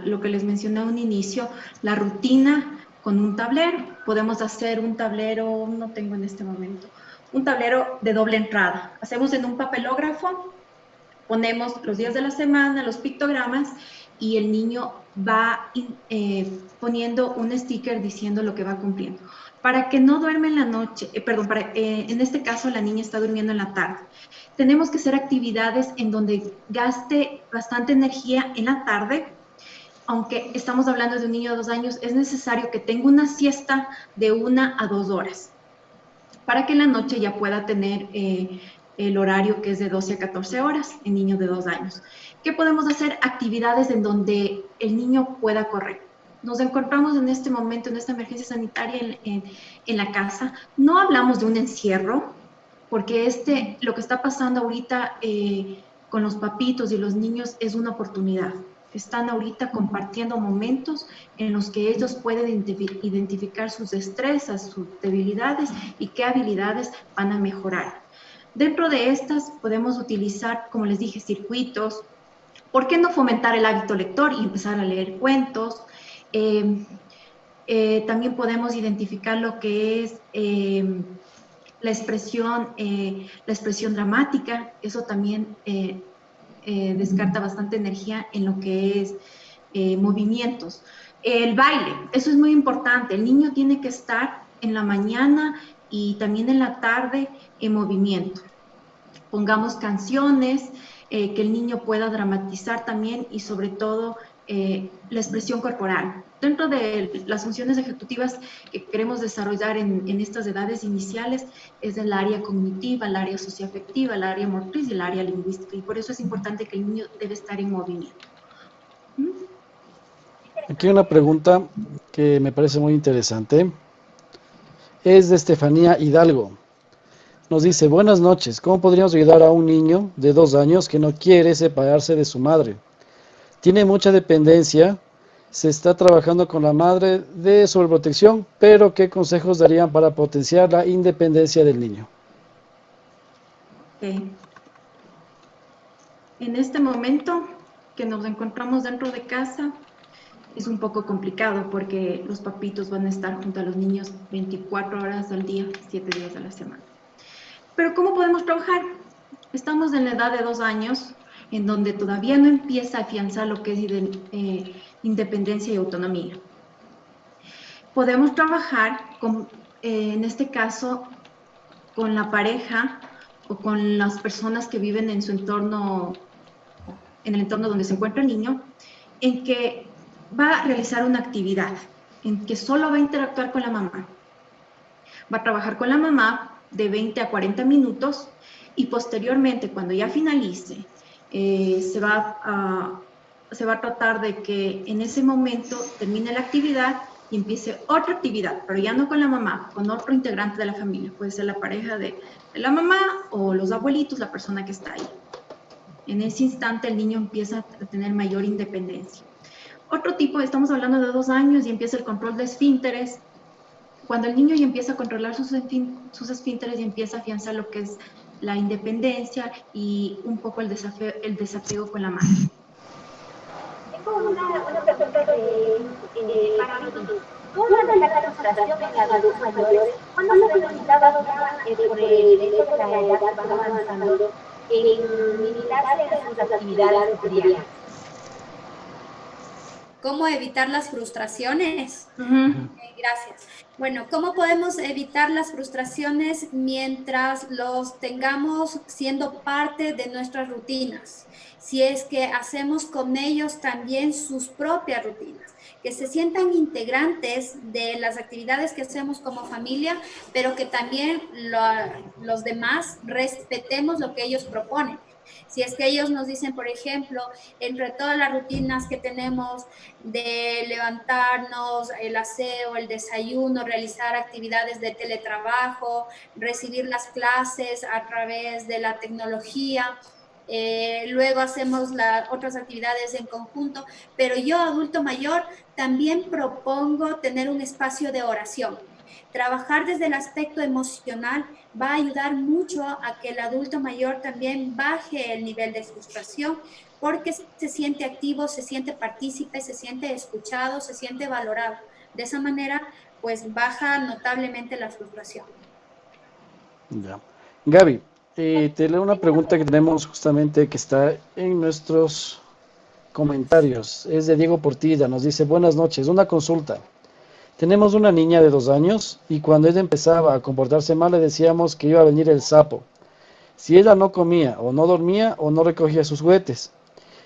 lo que les mencioné a un inicio, la rutina con un tablero. Podemos hacer un tablero, no tengo en este momento, un tablero de doble entrada. Hacemos en un papelógrafo, ponemos los días de la semana, los pictogramas y el niño va poniendo un sticker diciendo lo que va cumpliendo. Para que no duerme en la noche, en este caso la niña está durmiendo en la tarde. Tenemos que hacer actividades en donde gaste bastante energía en la tarde. Aunque estamos hablando de un niño de 2 años, es necesario que tenga una siesta de 1 a 2 horas para que en la noche ya pueda tener el horario que es de 12 a 14 horas en niños de 2 años. ¿Qué podemos hacer? Actividades en donde el niño pueda correr. Nos encontramos en este momento, en esta emergencia sanitaria en la casa. No hablamos de un encierro, porque lo que está pasando ahorita con los papitos y los niños es una oportunidad. Están ahorita compartiendo momentos en los que ellos pueden identificar sus destrezas, sus debilidades y qué habilidades van a mejorar. Dentro de estas podemos utilizar, como les dije, circuitos. ¿Por qué no fomentar el hábito lector y empezar a leer cuentos? También podemos identificar lo que es la expresión dramática. Eso también descarta bastante energía en lo que es movimientos. El baile, eso es muy importante. El niño tiene que estar en la mañana y también en la tarde en movimiento. Pongamos canciones, que el niño pueda dramatizar también y sobre todo la expresión corporal. Dentro de las funciones ejecutivas que queremos desarrollar en estas edades iniciales es el área cognitiva, el área socioafectiva, el área motriz y el área lingüística, y por eso es importante que el niño debe estar en movimiento. Aquí hay una pregunta que me parece muy interesante. Es de Estefanía Hidalgo. Nos dice, buenas noches, ¿cómo podríamos ayudar a un niño de 2 años que no quiere separarse de su madre? Tiene mucha dependencia, se está trabajando con la madre de sobreprotección, pero ¿qué consejos darían para potenciar la independencia del niño? En este momento que nos encontramos dentro de casa, es un poco complicado porque los papitos van a estar junto a los niños 24 horas al día, 7 días a la semana. Pero ¿cómo podemos trabajar? Estamos en la edad de 2 años, en donde todavía no empieza a afianzar lo que es independencia y autonomía. Podemos trabajar, en este caso, con la pareja o con las personas que viven en su entorno, en el entorno donde se encuentra el niño, en que va a realizar una actividad, en que solo va a interactuar con la mamá. Va a trabajar con la mamá de 20 a 40 minutos y posteriormente, cuando ya finalice, se va a tratar de que en ese momento termine la actividad y empiece otra actividad, pero ya no con la mamá, con otro integrante de la familia. Puede ser la pareja de la mamá o los abuelitos, la persona que está ahí. En ese instante el niño empieza a tener mayor independencia. Otro tipo, estamos hablando de 2 años y empieza el control de esfínteres. Cuando el niño ya empieza a controlar sus esfínteres y empieza a afianzar lo que es la independencia y un poco el desapego con la madre. Tengo una pregunta para mí. ¿Cómo manejar la frustración en adultos mayores cuando se ven limitados por el hecho de la edad que van avanzando en limitarse en sus actividades cotidianas? ¿Cómo evitar las frustraciones? Gracias. Bueno, ¿cómo podemos evitar las frustraciones mientras los tengamos siendo parte de nuestras rutinas? Si es que hacemos con ellos también sus propias rutinas, que se sientan integrantes de las actividades que hacemos como familia, pero que también los demás respetemos lo que ellos proponen. Si es que ellos nos dicen, por ejemplo, entre todas las rutinas que tenemos de levantarnos, el aseo, el desayuno, realizar actividades de teletrabajo, recibir las clases a través de la tecnología, luego hacemos otras actividades en conjunto, pero yo, adulto mayor, también propongo tener un espacio de oración. Trabajar desde el aspecto emocional va a ayudar mucho a que el adulto mayor también baje el nivel de frustración, porque se siente activo, se siente partícipe, se siente escuchado, se siente valorado. De esa manera, pues baja notablemente la frustración. Ya. Gaby, te leo una pregunta que tenemos justamente que está en nuestros comentarios. Es de Diego Portilla, nos dice, buenas noches, una consulta. Tenemos una niña de 2 años y cuando ella empezaba a comportarse mal le decíamos que iba a venir el sapo. Si ella no comía o no dormía o no recogía sus juguetes.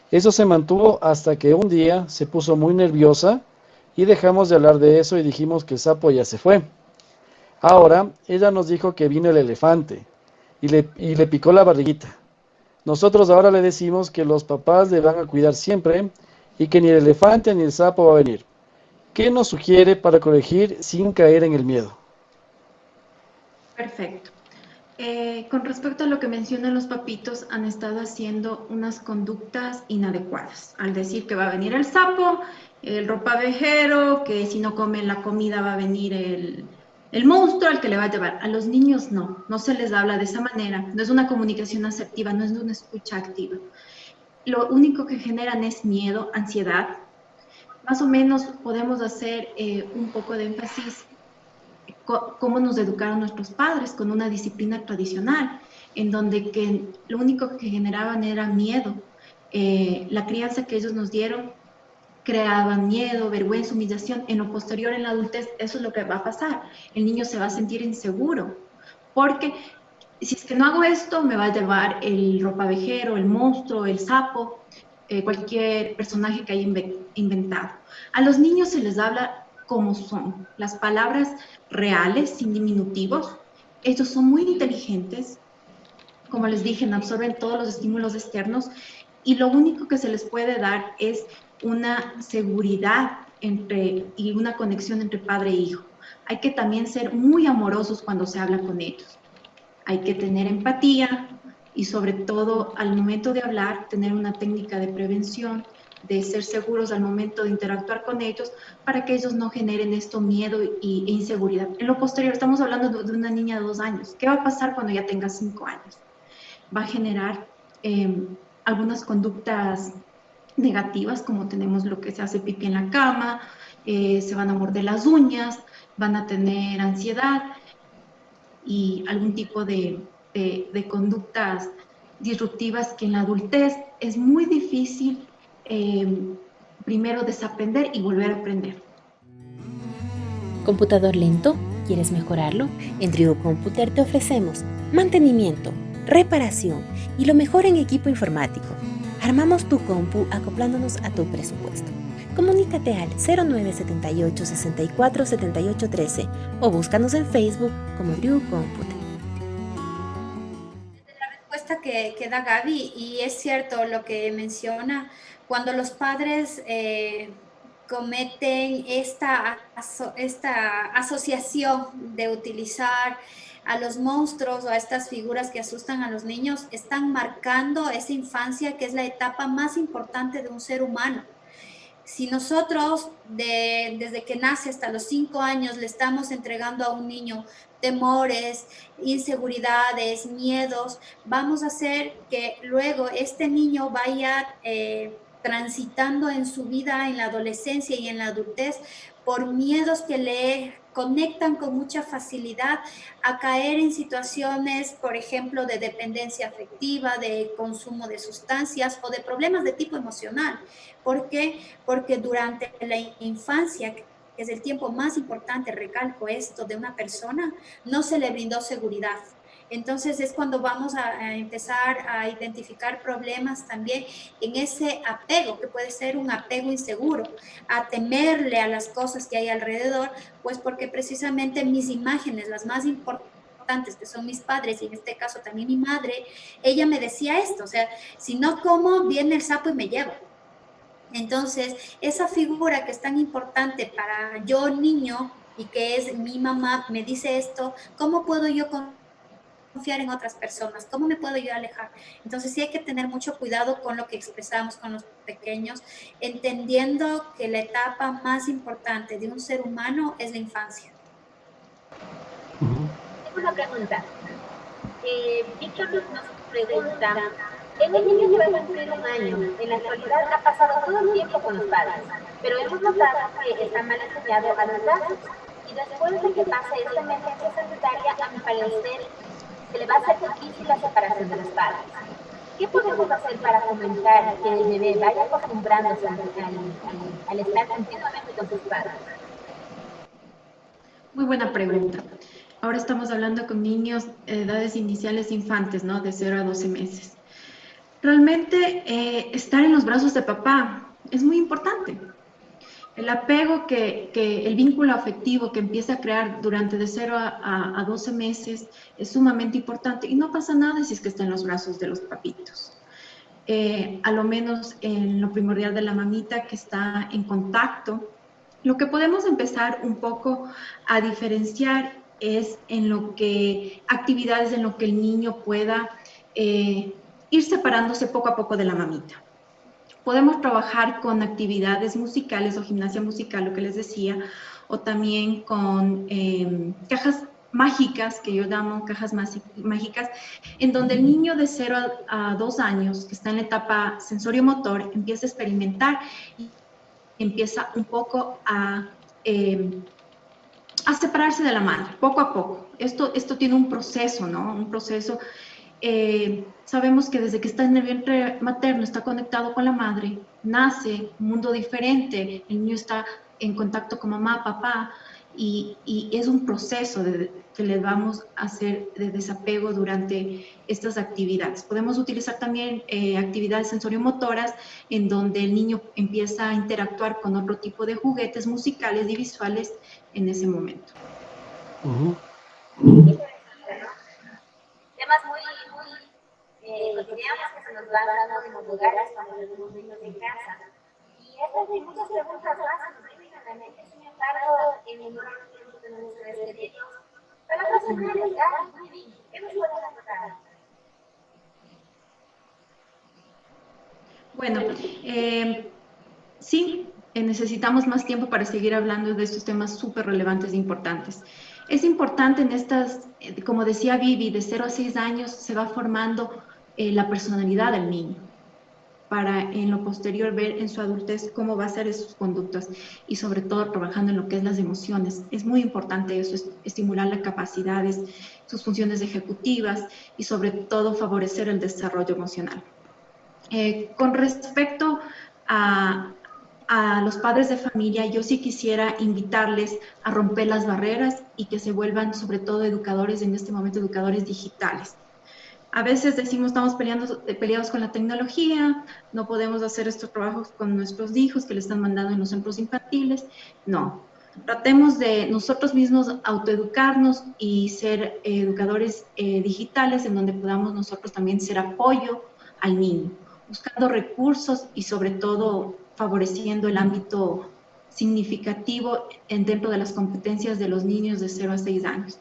Eso se mantuvo hasta que un día se puso muy nerviosa y dejamos de hablar de eso y dijimos que el sapo ya se fue. Ahora ella nos dijo que vino el elefante y le picó la barriguita. Nosotros ahora le decimos que los papás le van a cuidar siempre y que ni el elefante ni el sapo va a venir. ¿Qué nos sugiere para corregir sin caer en el miedo? Perfecto. Con respecto a lo que mencionan los papitos, han estado haciendo unas conductas inadecuadas. Al decir que va a venir el sapo, el ropavejero, que si no comen la comida va a venir el monstruo al que le va a llevar. A los niños no se les habla de esa manera. No es una comunicación asertiva, no es una escucha activa. Lo único que generan es miedo, ansiedad. Más o menos podemos hacer un poco de énfasis cómo nos educaron nuestros padres, con una disciplina tradicional, en donde que lo único que generaban era miedo. La crianza que ellos nos dieron creaban miedo, vergüenza, humillación. En lo posterior, en la adultez, eso es lo que va a pasar. El niño se va a sentir inseguro, porque si es que no hago esto, me va a llevar el ropavejero, el monstruo, el sapo, cualquier personaje que haya inventado. A los niños se les habla como son, las palabras reales, sin diminutivos. Ellos son muy inteligentes, como les dije, absorben todos los estímulos externos y lo único que se les puede dar es una seguridad y una conexión entre padre e hijo. Hay que también ser muy amorosos cuando se habla con ellos. Hay que tener empatía y sobre todo al momento de hablar, tener una técnica de prevención, de ser seguros al momento de interactuar con ellos para que ellos no generen esto miedo e inseguridad. En lo posterior, estamos hablando de una niña de 2 años. ¿Qué va a pasar cuando ya tenga 5 años? Va a generar algunas conductas negativas, como tenemos lo que se hace pipí en la cama, se van a morder las uñas, van a tener ansiedad y algún tipo de conductas disruptivas que en la adultez es muy difícil primero desaprender y volver a aprender. ¿Computador lento? ¿Quieres mejorarlo? En Trio Computer te ofrecemos mantenimiento, reparación y lo mejor en equipo informático. Armamos tu compu acoplándonos a tu presupuesto. Comunícate al 0978 64 78 13 o búscanos en Facebook como Trio Computer. La respuesta que da Gaby, y es cierto lo que menciona, cuando los padres cometen esta asociación de utilizar a los monstruos o a estas figuras que asustan a los niños, están marcando esa infancia que es la etapa más importante de un ser humano. Si nosotros desde que nace hasta los 5 años le estamos entregando a un niño temores, inseguridades, miedos, vamos a hacer que luego este niño vaya transitando en su vida, en la adolescencia y en la adultez, por miedos que le conectan con mucha facilidad a caer en situaciones, por ejemplo, de dependencia afectiva, de consumo de sustancias o de problemas de tipo emocional. ¿Por qué? Porque durante la infancia, que es el tiempo más importante, recalco esto, de una persona, no se le brindó seguridad. Entonces es cuando vamos a empezar a identificar problemas también en ese apego, que puede ser un apego inseguro, a temerle a las cosas que hay alrededor, pues porque precisamente mis imágenes, las más importantes importantes, que son mis padres y en este caso también mi madre, ella me decía esto, o sea, si no como, viene el sapo y me lleva. Entonces, esa figura que es tan importante para yo, niño, y que es mi mamá, me dice esto, ¿cómo puedo yo confiar en otras personas? ¿Cómo me puedo yo alejar? Entonces sí hay que tener mucho cuidado con lo que expresamos con los pequeños, entendiendo que la etapa más importante de un ser humano es la infancia. Tengo una pregunta. Víctor nos pregunta, tengo un niño que va a cumplir un año. En la actualidad ha pasado todo el tiempo con los padres, pero hemos notado que está mal enseñado a los brazos. Y después de que pase esta emergencia sanitaria, a mi parecer, se le va a hacer difícil la separación de los padres. ¿Qué podemos hacer para fomentar que el bebé vaya acostumbrándose al estar continuamente con sus padres? Muy buena pregunta. Ahora estamos hablando con niños de edades iniciales infantes, ¿no? De 0 a 12 meses. Realmente estar en los brazos de papá es muy importante. El apego el vínculo afectivo que empieza a crear durante de 0 a 12 meses es sumamente importante y no pasa nada si es que está en los brazos de los papitos. A lo menos en lo primordial de la mamita que está en contacto. Lo que podemos empezar un poco a diferenciar es en lo que actividades en lo que el niño pueda ir separándose poco a poco de la mamita. Podemos trabajar con actividades musicales o gimnasia musical, lo que les decía, o también con cajas mágicas, que yo llamo cajas mágicas, en donde el niño de 0 a 2 años, que está en la etapa sensorio-motor, empieza a experimentar y empieza un poco a separarse de la madre, poco a poco. Esto tiene un proceso, ¿no? Un proceso. Sabemos que desde que está en el vientre materno está conectado con la madre, nace un mundo diferente, el niño está en contacto con mamá, papá, y es un proceso que le vamos a hacer de desapego durante estas actividades. Podemos utilizar también actividades sensoriomotoras en donde el niño empieza a interactuar con otro tipo de juguetes musicales y visuales en ese momento. Temas muy cotidianos que se nos van dando en los lugares cuando tenemos niños en casa. Y estas y muchas preguntas más se nos vienen a la mente, sin embargo, en el tiempo tenemos que despedirnos. Palabras finales, Gaby, ¿qué nos pueden aportar? Bueno, sí, necesitamos más tiempo para seguir hablando de estos temas súper relevantes e importantes. Es importante en estas, como decía Vivi, de 0 a 6 años se va formando la personalidad del niño, para en lo posterior ver en su adultez cómo va a ser sus conductas y sobre todo trabajando en lo que es las emociones. Es muy importante eso, estimular las capacidades, sus funciones ejecutivas y sobre todo favorecer el desarrollo emocional. Con respecto a los padres de familia, yo sí quisiera invitarles a romper las barreras y que se vuelvan sobre todo educadores, en este momento educadores digitales. A veces decimos estamos peleados con la tecnología, no podemos hacer estos trabajos con nuestros hijos que le están mandando en los centros infantiles. No, tratemos de nosotros mismos autoeducarnos y ser educadores digitales en donde podamos nosotros también ser apoyo al niño, buscando recursos y sobre todo favoreciendo el ámbito significativo dentro de las competencias de los niños de 0 a 6 años.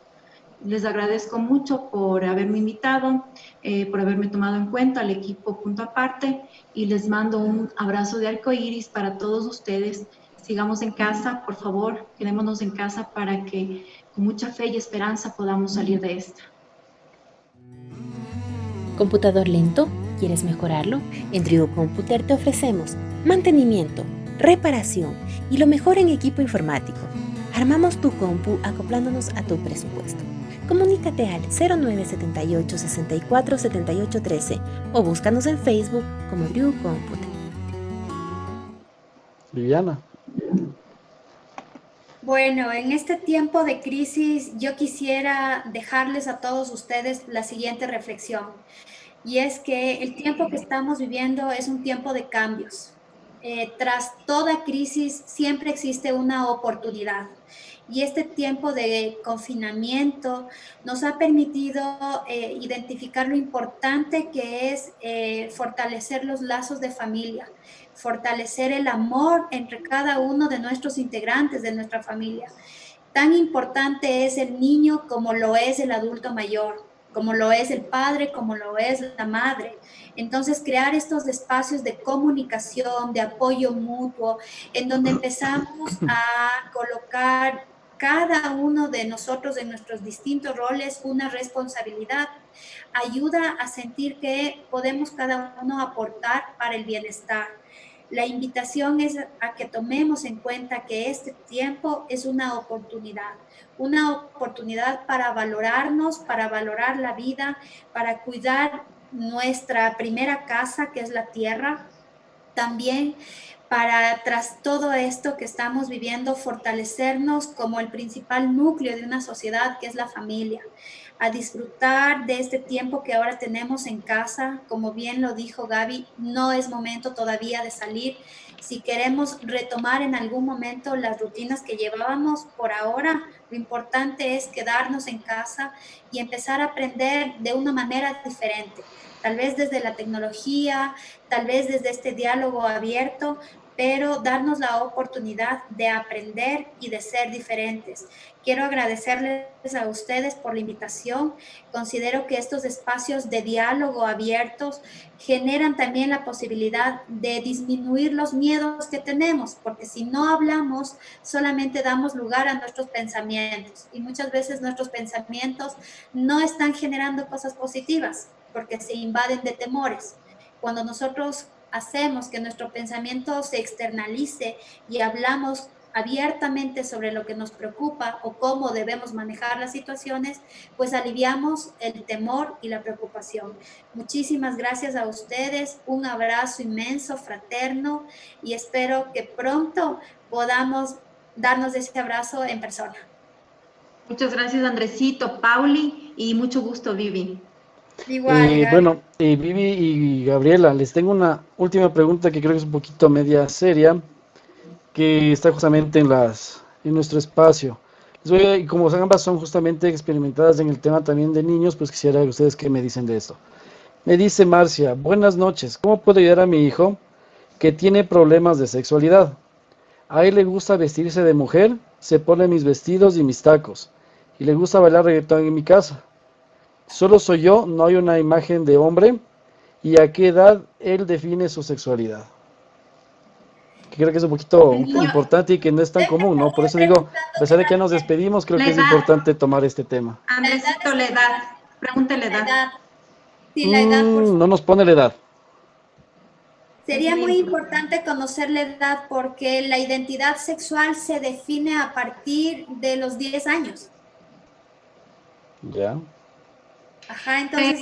Les agradezco mucho por haberme invitado, por haberme tomado en cuenta al equipo Punto Aparte y les mando un abrazo de arcoíris para todos ustedes. Sigamos en casa, por favor, quedémonos en casa para que con mucha fe y esperanza podamos salir de esta. ¿Computador lento? ¿Quieres mejorarlo? En Trio Computer te ofrecemos mantenimiento, reparación y lo mejor en equipo informático. Armamos tu compu acoplándonos a tu presupuesto. Comunícate al 0978 64 78 13 o búscanos en Facebook como Trio Computer. Viviana. Bueno, en este tiempo de crisis yo quisiera dejarles a todos ustedes la siguiente reflexión, y es que el tiempo que estamos viviendo es un tiempo de cambios. Tras toda crisis siempre existe una oportunidad, y este tiempo de confinamiento nos ha permitido identificar lo importante que es fortalecer los lazos de familia, fortalecer el amor entre cada uno de nuestros integrantes de nuestra familia. Tan importante es el niño como lo es el adulto mayor, como lo es el padre, como lo es la madre. Entonces, crear estos espacios de comunicación, de apoyo mutuo, en donde empezamos a colocar cada uno de nosotros en nuestros distintos roles una responsabilidad, ayuda a sentir que podemos cada uno aportar para el bienestar. La invitación es a que tomemos en cuenta que este tiempo es una oportunidad para valorarnos, para valorar la vida, para cuidar nuestra primera casa, que es la tierra, también para, tras todo esto que estamos viviendo, fortalecernos como el principal núcleo de una sociedad, que es la familia, a disfrutar de este tiempo que ahora tenemos en casa. Como bien lo dijo Gaby, no es momento todavía de salir. Si queremos retomar en algún momento las rutinas que llevábamos por ahora, lo importante es quedarnos en casa y empezar a aprender de una manera diferente, tal vez desde la tecnología, tal vez desde este diálogo abierto, pero darnos la oportunidad de aprender y de ser diferentes. Quiero agradecerles a ustedes por la invitación. Considero que estos espacios de diálogo abiertos generan también la posibilidad de disminuir los miedos que tenemos, porque si no hablamos, solamente damos lugar a nuestros pensamientos, y muchas veces nuestros pensamientos no están generando cosas positivas, porque se invaden de temores. Cuando nosotros hacemos que nuestro pensamiento se externalice y hablamos abiertamente sobre lo que nos preocupa o cómo debemos manejar las situaciones, pues aliviamos el temor y la preocupación. Muchísimas gracias a ustedes, un abrazo inmenso, fraterno, y espero que pronto podamos darnos ese abrazo en persona. Muchas gracias, Andresito, Pauli, y mucho gusto, Vivi. Igual, Bueno, Vivi y Gabriela, les tengo una última pregunta que creo que es un poquito media seria, que está justamente en nuestro espacio. Y como ambas son justamente experimentadas en el tema también de niños, pues quisiera que ustedes qué me dicen de esto. Me dice Marcia, buenas noches, ¿cómo puedo ayudar a mi hijo que tiene problemas de sexualidad? A él le gusta vestirse de mujer, se pone mis vestidos y mis tacos, y le gusta bailar reggaetón en mi casa. Solo soy yo, no hay una imagen de hombre, y a qué edad él define su sexualidad. Que creo que es un poquito importante y que no es tan común, ¿no? Por eso digo, a pesar de que ya nos despedimos, creo que es importante tomar este tema. Andresito, la edad, pregúntele la edad. Sí, la edad, por favor. No nos pone la edad. Sería muy importante conocer la edad, porque la identidad sexual se define a partir de los 10 años. Ya. Ajá, entonces...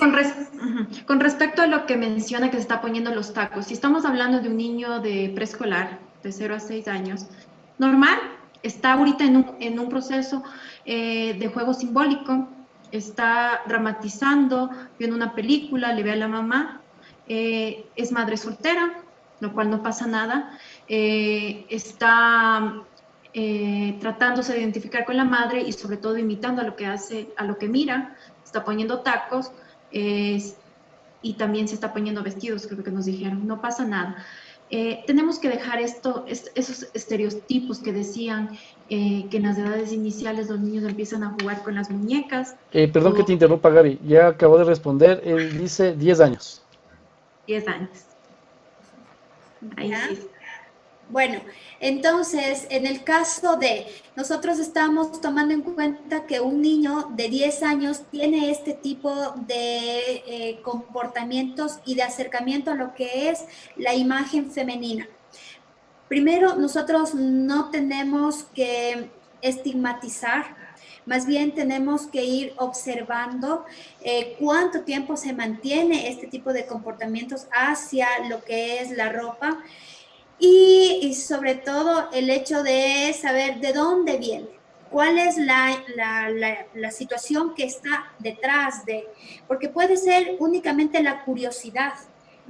Con respecto a lo que menciona que se está poniendo los tacos, si estamos hablando de un niño de preescolar, de 0 a 6 años, normal, está ahorita en un proceso de juego simbólico, está dramatizando, viendo una película, le ve a la mamá, es madre soltera, lo cual no pasa nada, está tratándose de identificar con la madre y sobre todo imitando a lo que hace, a lo que mira, está poniendo tacos y también se está poniendo vestidos, creo que nos dijeron, no pasa nada. Tenemos que dejar esos estereotipos que decían que en las edades iniciales los niños empiezan a jugar con las muñecas. Perdón que te interrumpa, Gaby, ya acabo de responder, él dice 10 años. 10 años. Ahí sí. Bueno, entonces, en el caso de nosotros estamos tomando en cuenta que un niño de 10 años tiene este tipo de comportamientos y de acercamiento a lo que es la imagen femenina. Primero, nosotros no tenemos que estigmatizar, más bien tenemos que ir observando cuánto tiempo se mantiene este tipo de comportamientos hacia lo que es la ropa. Y sobre todo el hecho de saber de dónde viene, cuál es la situación que está detrás de, porque puede ser únicamente la curiosidad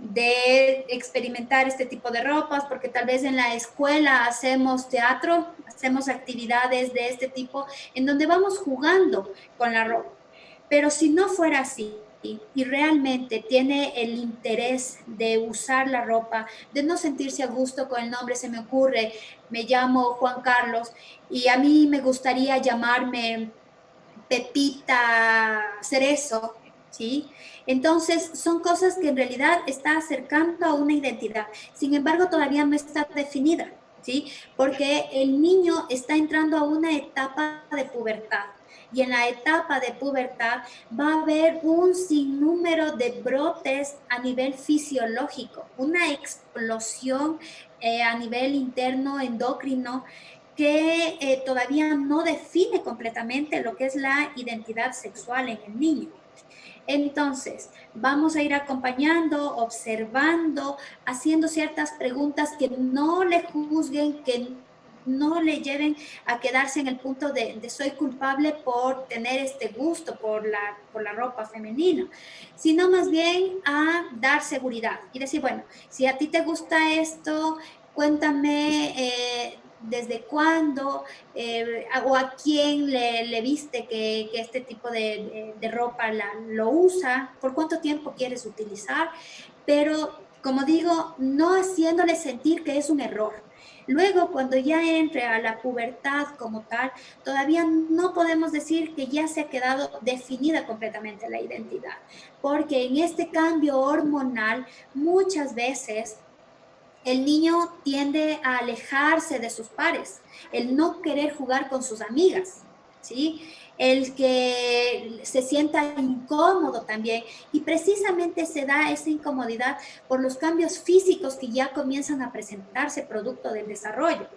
de experimentar este tipo de ropas, porque tal vez en la escuela hacemos teatro, hacemos actividades de este tipo en donde vamos jugando con la ropa. Pero si no fuera así y realmente tiene el interés de usar la ropa, de no sentirse a gusto con el nombre, se me ocurre, me llamo Juan Carlos y a mí me gustaría llamarme Pepita Cerezo, ¿sí? Entonces, son cosas que en realidad está acercando a una identidad. Sin embargo, todavía no está definida, ¿sí? Porque el niño está entrando a una etapa de pubertad. Y en la etapa de pubertad va a haber un sinnúmero de brotes a nivel fisiológico, una explosión a nivel interno, endocrino, que todavía no define completamente lo que es la identidad sexual en el niño. Entonces, vamos a ir acompañando, observando, haciendo ciertas preguntas que no le juzguen, que no le lleven a quedarse en el punto de soy culpable por tener este gusto por la ropa femenina, sino más bien a dar seguridad y decir, bueno, si a ti te gusta esto, cuéntame desde cuándo o a quién le viste que este tipo de ropa lo usa, por cuánto tiempo quieres utilizar, pero como digo, no haciéndole sentir que es un error. Luego, cuando ya entre a la pubertad como tal, todavía no podemos decir que ya se ha quedado definida completamente la identidad, porque en este cambio hormonal muchas veces el niño tiende a alejarse de sus pares, el no querer jugar con sus amigas, ¿sí? El que se sienta incómodo también. Y precisamente se da esa incomodidad por los cambios físicos que ya comienzan a presentarse producto del desarrollo.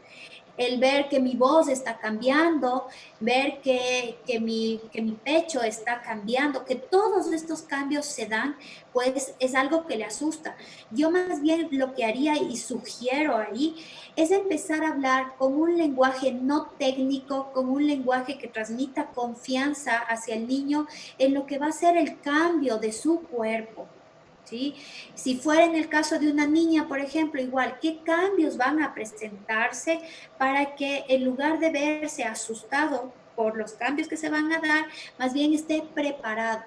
El ver que mi voz está cambiando, ver que mi pecho está cambiando, que todos estos cambios se dan, pues es algo que le asusta. Yo más bien lo que haría y sugiero ahí es empezar a hablar con un lenguaje no técnico, con un lenguaje que transmita confianza hacia el niño en lo que va a ser el cambio de su cuerpo. ¿Sí? Si fuera en el caso de una niña, por ejemplo, igual, ¿qué cambios van a presentarse para que en lugar de verse asustado por los cambios que se van a dar, más bien esté preparado?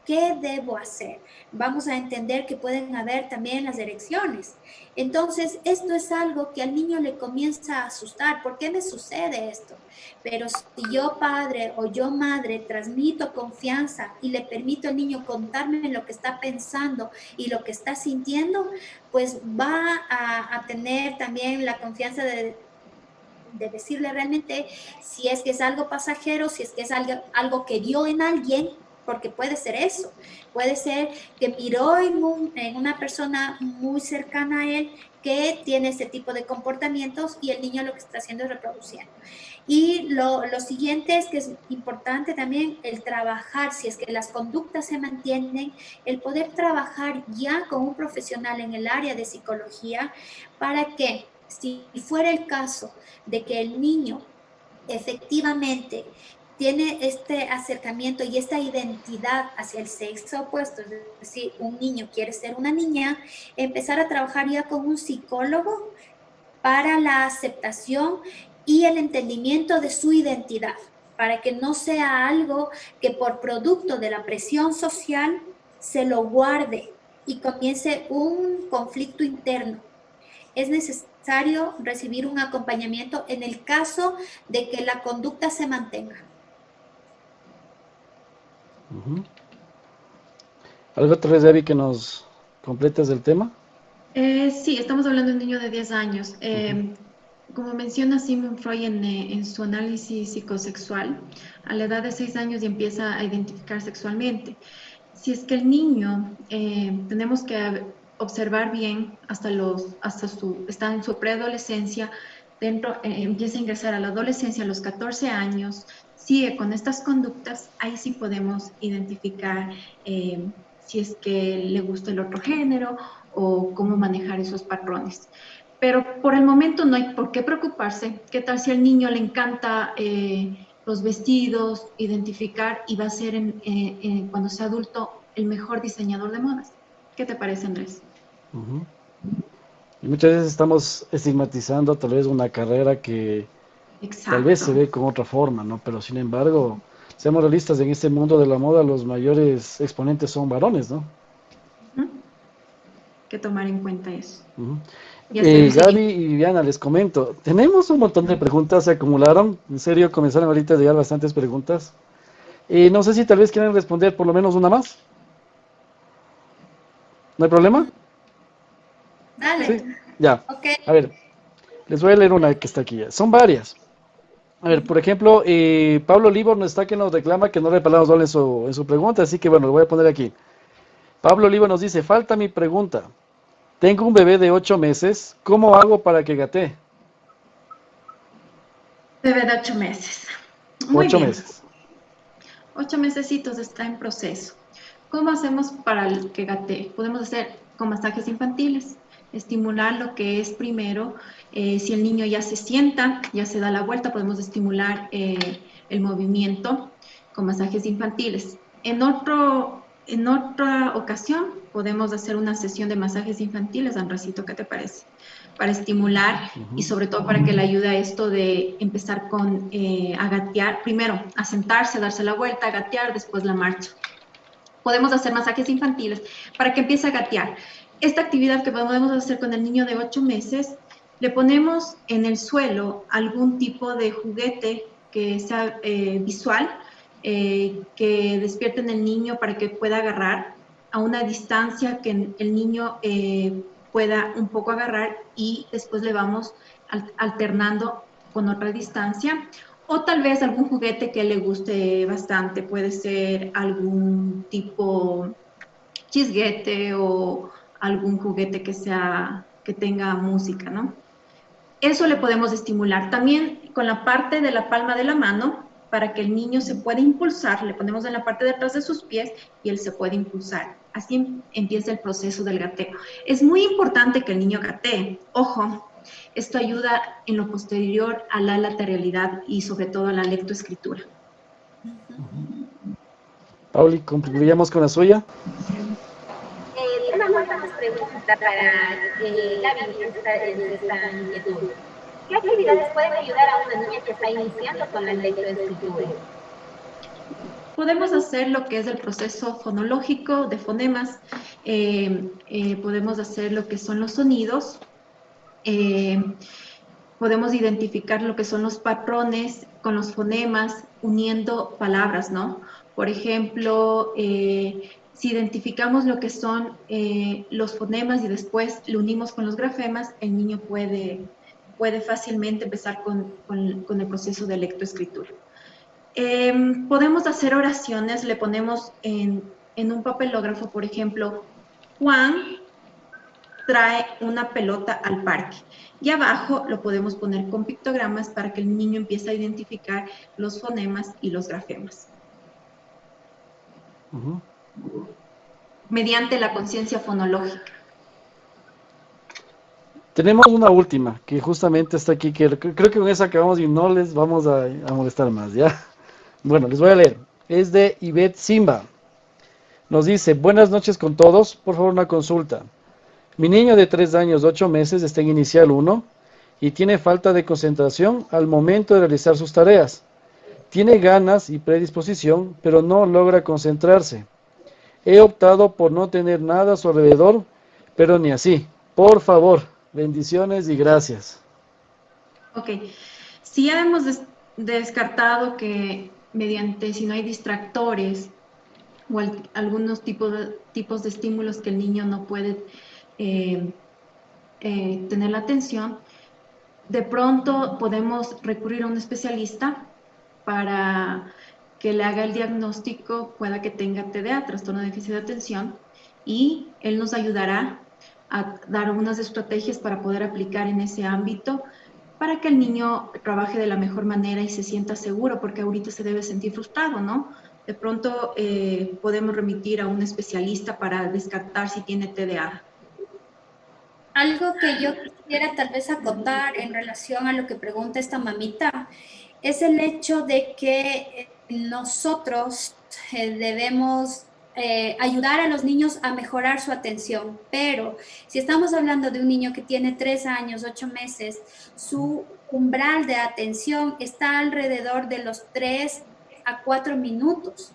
¿Qué debo hacer? Vamos a entender que pueden haber también las erecciones. Entonces, esto es algo que al niño le comienza a asustar. ¿Por qué me sucede esto? Pero si yo padre o yo madre transmito confianza y le permito al niño contarme lo que está pensando y lo que está sintiendo, pues va a tener también la confianza de decirle realmente si es que es algo pasajero, si es que es algo que vio en alguien, porque puede ser eso, puede ser que miró en una persona muy cercana a él que tiene ese tipo de comportamientos y el niño lo que está haciendo es reproduciendo. Y lo siguiente es que es importante también el trabajar, si es que las conductas se mantienen, el poder trabajar ya con un profesional en el área de psicología para que si fuera el caso de que el niño efectivamente tiene este acercamiento y esta identidad hacia el sexo opuesto, es decir, un niño quiere ser una niña, empezar a trabajar ya con un psicólogo para la aceptación y el entendimiento de su identidad, para que no sea algo que por producto de la presión social se lo guarde y comience un conflicto interno. Es necesario recibir un acompañamiento en el caso de que la conducta se mantenga. ¿Algo otra vez, Debbie, que nos completes del tema? Sí, estamos hablando de un niño de 10 años. Como menciona Sigmund Freud en su análisis psicosexual, a la edad de 6 años ya empieza a identificar sexualmente. Si es que el niño, tenemos que observar bien está en su preadolescencia, empieza a ingresar a la adolescencia a los 14 años, sigue con estas conductas, ahí sí podemos identificar si es que le gusta el otro género o cómo manejar esos patrones. Pero por el momento no hay por qué preocuparse. ¿Qué tal si al niño le encanta los vestidos, identificar y va a ser cuando sea adulto el mejor diseñador de modas? ¿Qué te parece, Andrés? Ujú. Y muchas veces estamos estigmatizando tal vez una carrera que tal vez se Exacto. ve con otra forma, ¿no? Pero sin embargo, seamos realistas, en este mundo de la moda los mayores exponentes son varones, ¿no? Ujú. Que tomar en cuenta eso. Ujú. Ya esperemos Gaby seguir. y Viviana, les comento, tenemos un montón de preguntas, se acumularon, en serio, comenzaron ahorita a llegar bastantes preguntas. No sé si tal vez quieren responder por lo menos una más, ¿no hay problema? Dale. Sí, ya. Ok. A ver, les voy a leer una que está aquí ya. Son varias. A ver, por ejemplo, Pablo Libor nos está que nos reclama que no le palabras doble en su pregunta, así que bueno, lo voy a poner aquí. Pablo Libor nos dice, falta mi pregunta. Tengo un bebé de 8 meses, ¿cómo hago para que gatee? Bebé de 8 meses. Muy Ocho bien. meses. 8 mesecitos está en proceso. ¿Cómo hacemos para el que gatee? Podemos hacer con masajes infantiles, estimular lo que es primero, si el niño ya se sienta, ya se da la vuelta, podemos estimular el movimiento con masajes infantiles. En otra ocasión podemos hacer una sesión de masajes infantiles, Andresito, ¿qué te parece? Para estimular y Ujú. sobre todo para que le ayude a esto de empezar a gatear, primero a sentarse, darse la vuelta, a gatear, después la marcha. Podemos hacer masajes infantiles para que empiece a gatear. Esta actividad que podemos hacer con el niño de 8 meses, le ponemos en el suelo algún tipo de juguete que sea visual, que despierte en el niño para que pueda agarrar a una distancia que el niño pueda un poco agarrar y después le vamos alternando con otra distancia. O tal vez algún juguete que le guste bastante, puede ser algún tipo chisguete o algún juguete que tenga música, ¿no? Eso le podemos estimular. También con la parte de la palma de la mano, para que el niño se pueda impulsar, le ponemos en la parte de atrás de sus pies y él se puede impulsar. Así empieza el proceso del gateo. Es muy importante que el niño gatee. Ojo, esto ayuda en lo posterior a la lateralidad y sobre todo a la lectoescritura. Pauli, concluyamos con la suya. Tenemos una más pregunta para Gaby en esta inquietud. ¿Qué actividades pueden ayudar a una niña que está iniciando con la lectoescritura? Podemos hacer lo que es el proceso fonológico de fonemas, podemos hacer lo que son los sonidos, podemos identificar lo que son los patrones con los fonemas, uniendo palabras, ¿no? Por ejemplo, si identificamos lo que son los fonemas y después lo unimos con los grafemas, el niño puede fácilmente empezar con el proceso de lectoescritura. Podemos hacer oraciones, le ponemos en un papelógrafo, por ejemplo, Juan trae una pelota al parque. Y abajo lo podemos poner con pictogramas para que el niño empiece a identificar los fonemas y los grafemas. Ujú. Mediante la conciencia fonológica. Tenemos una última, que justamente está aquí, que creo que con esa acabamos y no les vamos a molestar más, ¿ya? Bueno, les voy a leer. Es de Ivette Simba. Nos dice, buenas noches con todos, por favor una consulta. Mi niño de 3 años, 8 meses está en inicial 1 y tiene falta de concentración al momento de realizar sus tareas. Tiene ganas y predisposición, pero no logra concentrarse. He optado por no tener nada a su alrededor, pero ni así. Por favor, bendiciones y gracias. Ok, si ya hemos descartado que mediante, si no hay distractores o algunos tipos de estímulos que el niño no puede tener la atención, de pronto podemos recurrir a un especialista para que le haga el diagnóstico, pueda que tenga TDA, trastorno de déficit de atención, y él nos ayudará a dar unas estrategias para poder aplicar en ese ámbito para que el niño trabaje de la mejor manera y se sienta seguro, porque ahorita se debe sentir frustrado, ¿no? De pronto podemos remitir a un especialista para descartar si tiene TDA. Algo que yo quisiera tal vez acotar en relación a lo que pregunta esta mamita es el hecho de que nosotros debemos ayudar a los niños a mejorar su atención, pero si estamos hablando de un niño que tiene 3 años, 8 meses, su umbral de atención está alrededor de los 3 a 4 minutos.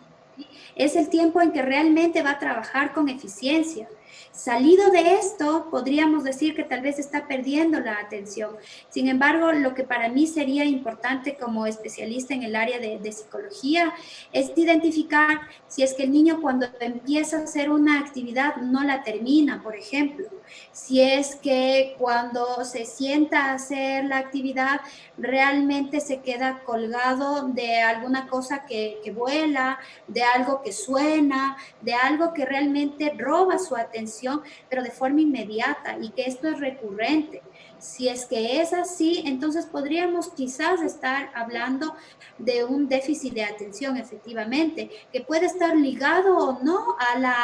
Es el tiempo en que realmente va a trabajar con eficiencia. Salido de esto, podríamos decir que tal vez está perdiendo la atención. Sin embargo, lo que para mí sería importante como especialista en el área de psicología es identificar si es que el niño cuando empieza a hacer una actividad no la termina, por ejemplo. Si es que cuando se sienta a hacer la actividad realmente se queda colgado de alguna cosa que vuela, de algo que suena, de algo que realmente roba su atención, pero de forma inmediata, y que esto es recurrente. Si es que es así, entonces podríamos quizás estar hablando de un déficit de atención, efectivamente, que puede estar ligado o no a la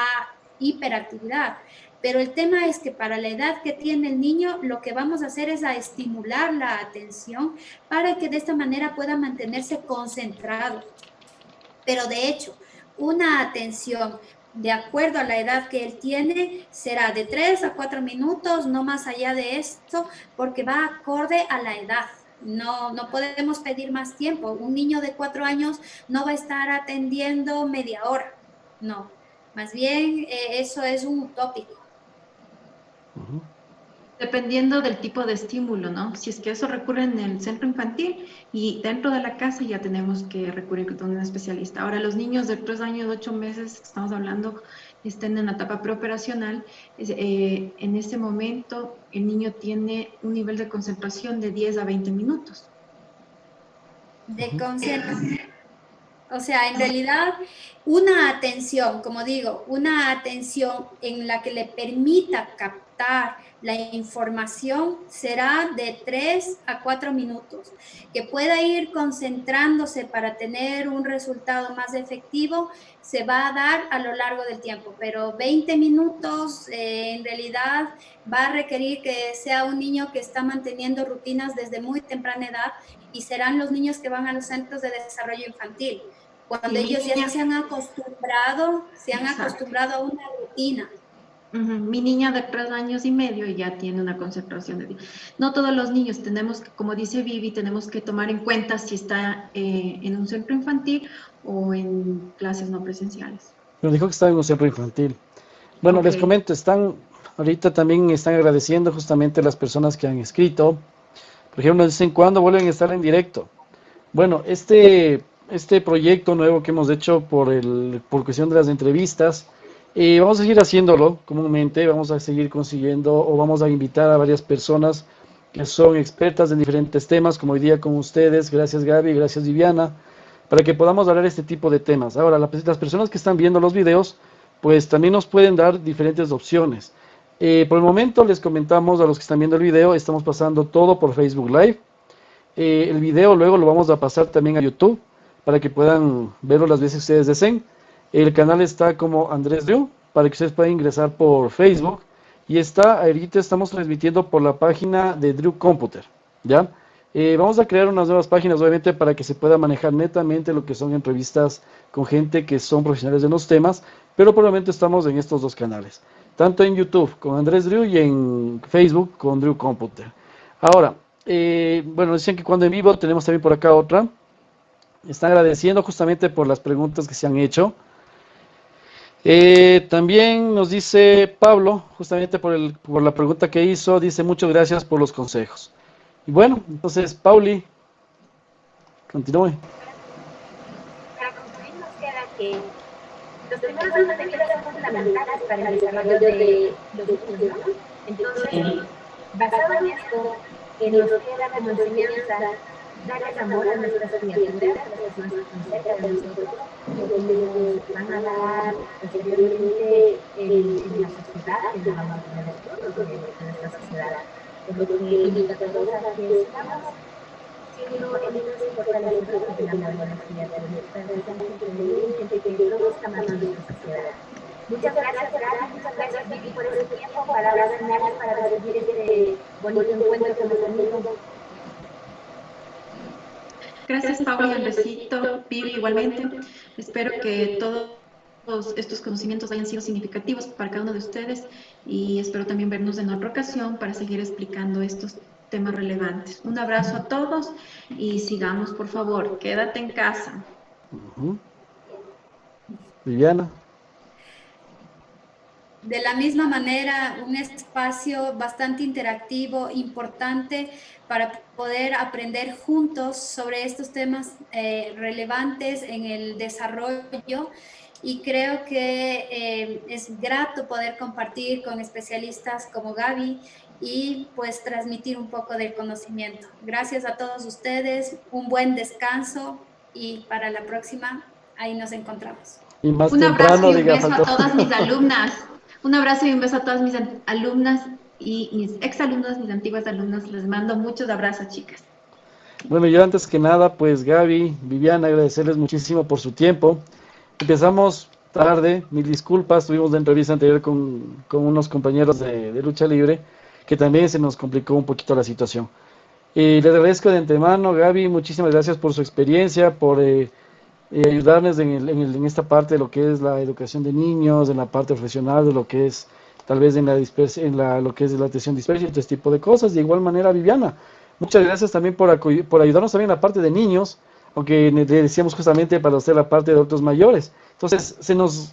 hiperactividad. Pero el tema es que para la edad que tiene el niño, lo que vamos a hacer es a estimular la atención para que de esta manera pueda mantenerse concentrado. Pero de hecho, una atención de acuerdo a la edad que él tiene será de 3 a 4 minutos, no más allá de esto, porque va acorde a la edad. No podemos pedir más tiempo. Un niño de 4 años no va a estar atendiendo media hora. No, más bien eso es un utópico. Dependiendo del tipo de estímulo, ¿no? Si es que eso recurre en el centro infantil y dentro de la casa ya tenemos que recurrir con un especialista. Ahora, los niños de 3 años, 8 meses, estamos hablando, estén en la etapa preoperacional, en ese momento el niño tiene un nivel de concentración de 10 a 20 minutos. De concentración. O sea, en realidad, una atención, como digo, una atención en la que le permita captar la información será de 3 a 4 minutos. Que pueda ir concentrándose para tener un resultado más efectivo, se va a dar a lo largo del tiempo, pero 20 minutos en realidad va a requerir que sea un niño que está manteniendo rutinas desde muy temprana edad, y serán los niños que van a los centros de desarrollo infantil, cuando ellos ya se han acostumbrado a una rutina. Mi niña de 3 años y medio ya tiene una concentración de 10. No todos los niños tenemos, como dice Vivi, tenemos que tomar en cuenta si está en un centro infantil o en clases no presenciales. Pero dijo que estaba en un centro infantil. Bueno, les comento, ahorita también están agradeciendo justamente las personas que han escrito. Por ejemplo, nos dicen, ¿cuándo vuelven a estar en directo? Bueno, este proyecto nuevo que hemos hecho por cuestión de las entrevistas, vamos a seguir haciéndolo comúnmente, vamos a seguir consiguiendo o vamos a invitar a varias personas que son expertas en diferentes temas, como hoy día con ustedes. Gracias Gaby, gracias Viviana, para que podamos hablar de este tipo de temas. Ahora, las personas que están viendo los videos, pues también nos pueden dar diferentes opciones. Por el momento les comentamos a los que están viendo el video, estamos pasando todo por Facebook Live. El video luego lo vamos a pasar también a YouTube, para que puedan verlo las veces que ustedes deseen. El canal está como Andrés Drew, para que ustedes puedan ingresar por Facebook. Y ahorita estamos transmitiendo por la página de Drew Computer, ¿ya? Vamos a crear unas nuevas páginas, obviamente, para que se pueda manejar netamente lo que son entrevistas con gente que son profesionales de los temas, pero por el momento estamos en estos dos canales, tanto en YouTube con Andrés Drew y en Facebook con Drew Computer. Ahora, bueno, decían que cuando en vivo tenemos también por acá otra. Están agradeciendo justamente por las preguntas que se han hecho. También nos dice Pablo, justamente por la pregunta que hizo, dice muchas gracias por los consejos. Y bueno, entonces, Pauli, continúe. Para concluir, nos queda que los primeros años de vida son fundamentales para el desarrollo de los niños, ¿no? Entonces, basado en esto, nos queda como enseñanza darles amor a nuestras criaturas, a las personas que están cerca de nosotros, porque les van a dar posteriormente en la sociedad, en la mayoría de nuestra sociedad. Por lo que invito a todos a que sigamos siendo elementos fortalecedores del amor a las criaturas, para que sean gente que todo está más en nuestra sociedad. Muchas gracias, Gaby, muchas gracias, Vivi, por ese tiempo, palabras finales para recibir este bonito encuentro con nuestro amigo. Gracias, Pauli, Andresito, Vivi, igualmente. Espero que todo estos conocimientos hayan sido significativos para cada uno de ustedes y espero también vernos en otra ocasión para seguir explicando estos temas relevantes. Un abrazo a todos y sigamos, por favor. Quédate en casa. Viviana. De la misma manera, un espacio bastante interactivo, importante para poder aprender juntos sobre estos temas relevantes en el desarrollo. Y creo que es grato poder compartir con especialistas como Gaby y pues transmitir un poco del conocimiento. Gracias a todos ustedes, un buen descanso y para la próxima ahí nos encontramos. Y más un temprano, abrazo y un diga, beso faltó. a todas mis alumnas. Un abrazo y un beso a todas mis alumnas y mis exalumnas, mis antiguas alumnas. Les mando muchos abrazos, chicas. Bueno, yo antes que nada, pues Gaby, Viviana, agradecerles muchísimo por su tiempo. Empezamos tarde, mil disculpas, tuvimos la entrevista anterior con unos compañeros de lucha libre, que también se nos complicó un poquito la situación. Les agradezco de antemano, Gaby, muchísimas gracias por su experiencia, por ayudarnos en esta parte de lo que es la educación de niños, en la parte profesional, de lo que es tal vez en lo que es la atención dispersa y todo este tipo de cosas. De igual manera, Viviana, muchas gracias también por ayudarnos también en la parte de niños, aunque le decíamos justamente para hacer la parte de adultos mayores. Entonces, se nos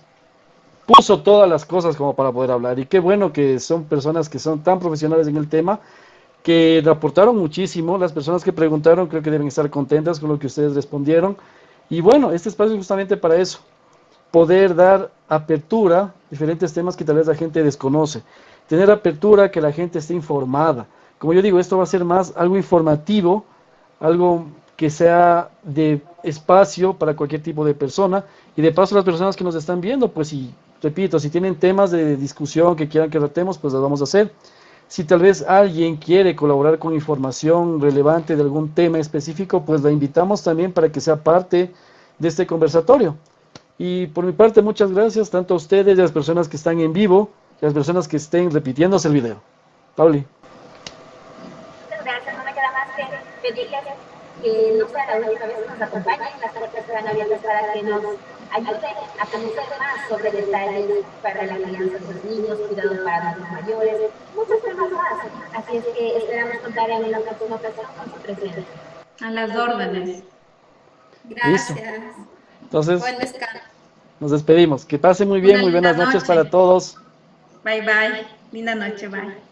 puso todas las cosas como para poder hablar, y qué bueno que son personas que son tan profesionales en el tema, que aportaron muchísimo. Las personas que preguntaron creo que deben estar contentas con lo que ustedes respondieron. Y bueno, este espacio es justamente para eso, poder dar apertura a diferentes temas que tal vez la gente desconoce, tener apertura, que la gente esté informada. Como yo digo, esto va a ser más algo informativo, algo que sea de espacio para cualquier tipo de persona, y de paso las personas que nos están viendo, pues si, repito, si tienen temas de discusión que quieran que tratemos, pues las vamos a hacer. Si tal vez alguien quiere colaborar con información relevante de algún tema específico, pues la invitamos también para que sea parte de este conversatorio. Y por mi parte, muchas gracias tanto a ustedes y a las personas que están en vivo y a las personas que estén repitiéndose el video. Pauli. Muchas gracias, no me queda más que pedirles que no sea la única vez que nos acompañen, las puertas estarán abiertas para que nos ayuden a conocer más sobre detalles para la crianza de los niños, cuidado para adultos mayores, muchos temas más. Así es que esperamos contar en una próxima ocasión con su presencia. A las órdenes. Gracias. Entonces, Buen descanso. nos despedimos. Que pasen muy bien, muy buenas noches para todos. Bye, bye. Linda noche, bye.